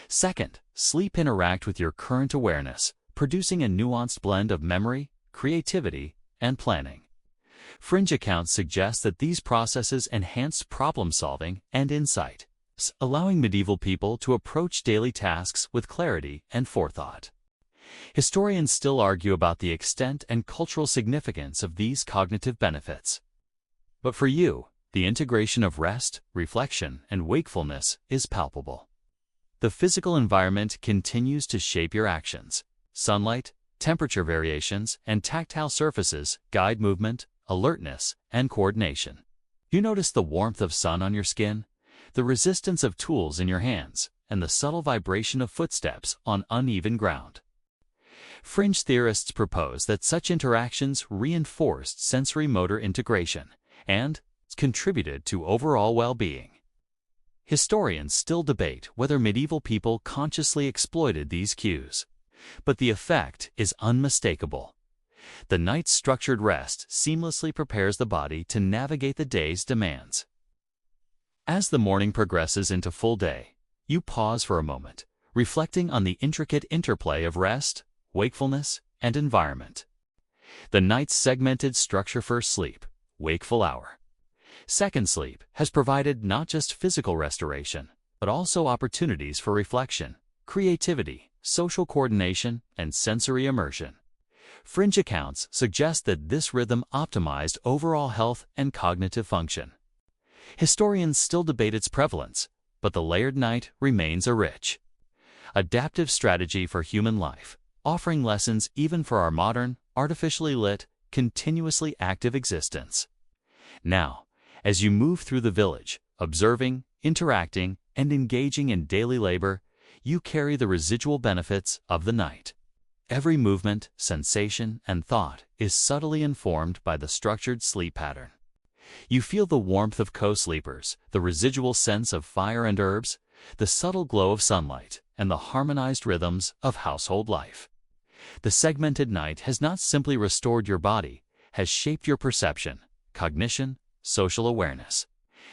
Second, sleep interact with your current awareness, producing a nuanced blend of memory, creativity, and planning. Fringe accounts suggest that these processes enhanced problem-solving and insight, allowing medieval people to approach daily tasks with clarity and forethought. Historians still argue about the extent and cultural significance of these cognitive benefits. But for you, the integration of rest, reflection, and wakefulness is palpable. The physical environment continues to shape your actions. Sunlight, temperature variations, and tactile surfaces guide movement, alertness, and coordination. You notice the warmth of sun on your skin, the resistance of tools in your hands, and the subtle vibration of footsteps on uneven ground. Fringe theorists propose that such interactions reinforced sensory-motor integration and contributed to overall well-being. Historians still debate whether medieval people consciously exploited these cues, but the effect is unmistakable. The night's structured rest seamlessly prepares the body to navigate the day's demands. As the morning progresses into full day, you pause for a moment, reflecting on the intricate interplay of rest, wakefulness, and environment. The night's segmented structure first sleep, wakeful hour. Second sleep has provided not just physical restoration, but also opportunities for reflection, creativity, social coordination, and sensory immersion. Fringe accounts suggest that this rhythm optimized overall health and cognitive function. Historians still debate its prevalence, but the layered night remains a rich, adaptive strategy for human life, offering lessons even for our modern, artificially lit, continuously active existence. Now, as you move through the village, observing, interacting, and engaging in daily labor, you carry the residual benefits of the night. Every movement, sensation, and thought is subtly informed by the structured sleep pattern. You feel the warmth of co-sleepers, the residual sense of fire and herbs, the subtle glow of sunlight, and the harmonized rhythms of household life. The segmented night has not simply restored your body, has shaped your perception, cognition, social awareness,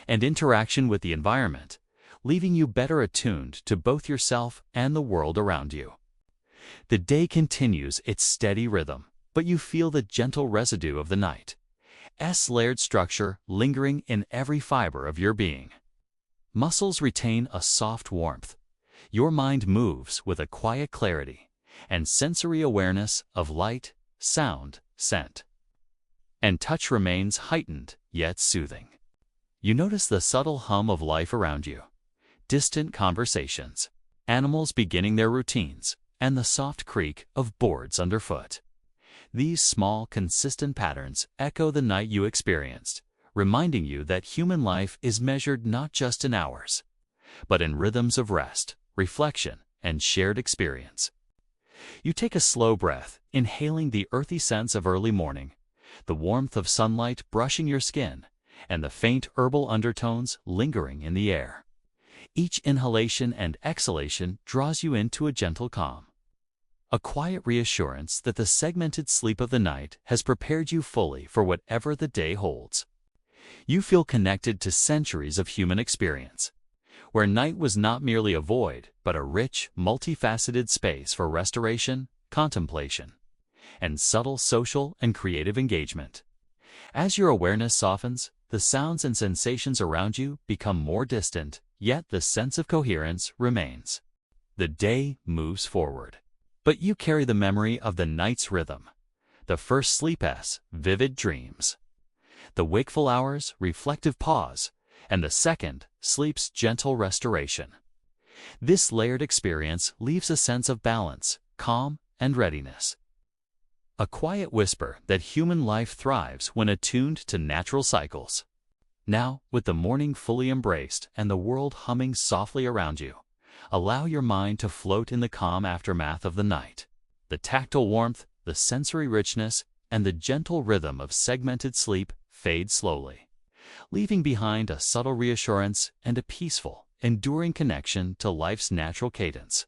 and interaction with the environment, leaving you better attuned to both yourself and the world around you. The day continues its steady rhythm, but you feel the gentle residue of the night's layered structure lingering in every fiber of your being. Muscles retain a soft warmth. Your mind moves with a quiet clarity and sensory awareness of light, sound, scent. And touch remains heightened yet soothing. You notice the subtle hum of life around you, distant conversations, animals beginning their routines, and the soft creak of boards underfoot. These small, consistent patterns echo the night you experienced, reminding you that human life is measured not just in hours, but in rhythms of rest, reflection, and shared experience. You take a slow breath, inhaling the earthy scents of early morning, the warmth of sunlight brushing your skin, and the faint herbal undertones lingering in the air. Each inhalation and exhalation draws you into a gentle calm, a quiet reassurance that the segmented sleep of the night has prepared you fully for whatever the day holds. You feel connected to centuries of human experience, where night was not merely a void, but a rich, multifaceted space for restoration, contemplation, and subtle social and creative engagement. As your awareness softens, the sounds and sensations around you become more distant, yet the sense of coherence remains. The day moves forward, but you carry the memory of the night's rhythm. The first sleep's vivid dreams, the wakeful hours' reflective pause, and the second, sleep's gentle restoration. This layered experience leaves a sense of balance, calm, and readiness. A quiet whisper that human life thrives when attuned to natural cycles. Now, with the morning fully embraced and the world humming softly around you, allow your mind to float in the calm aftermath of the night. The tactile warmth, the sensory richness, and the gentle rhythm of segmented sleep fade slowly, leaving behind a subtle reassurance and a peaceful, enduring connection to life's natural cadence.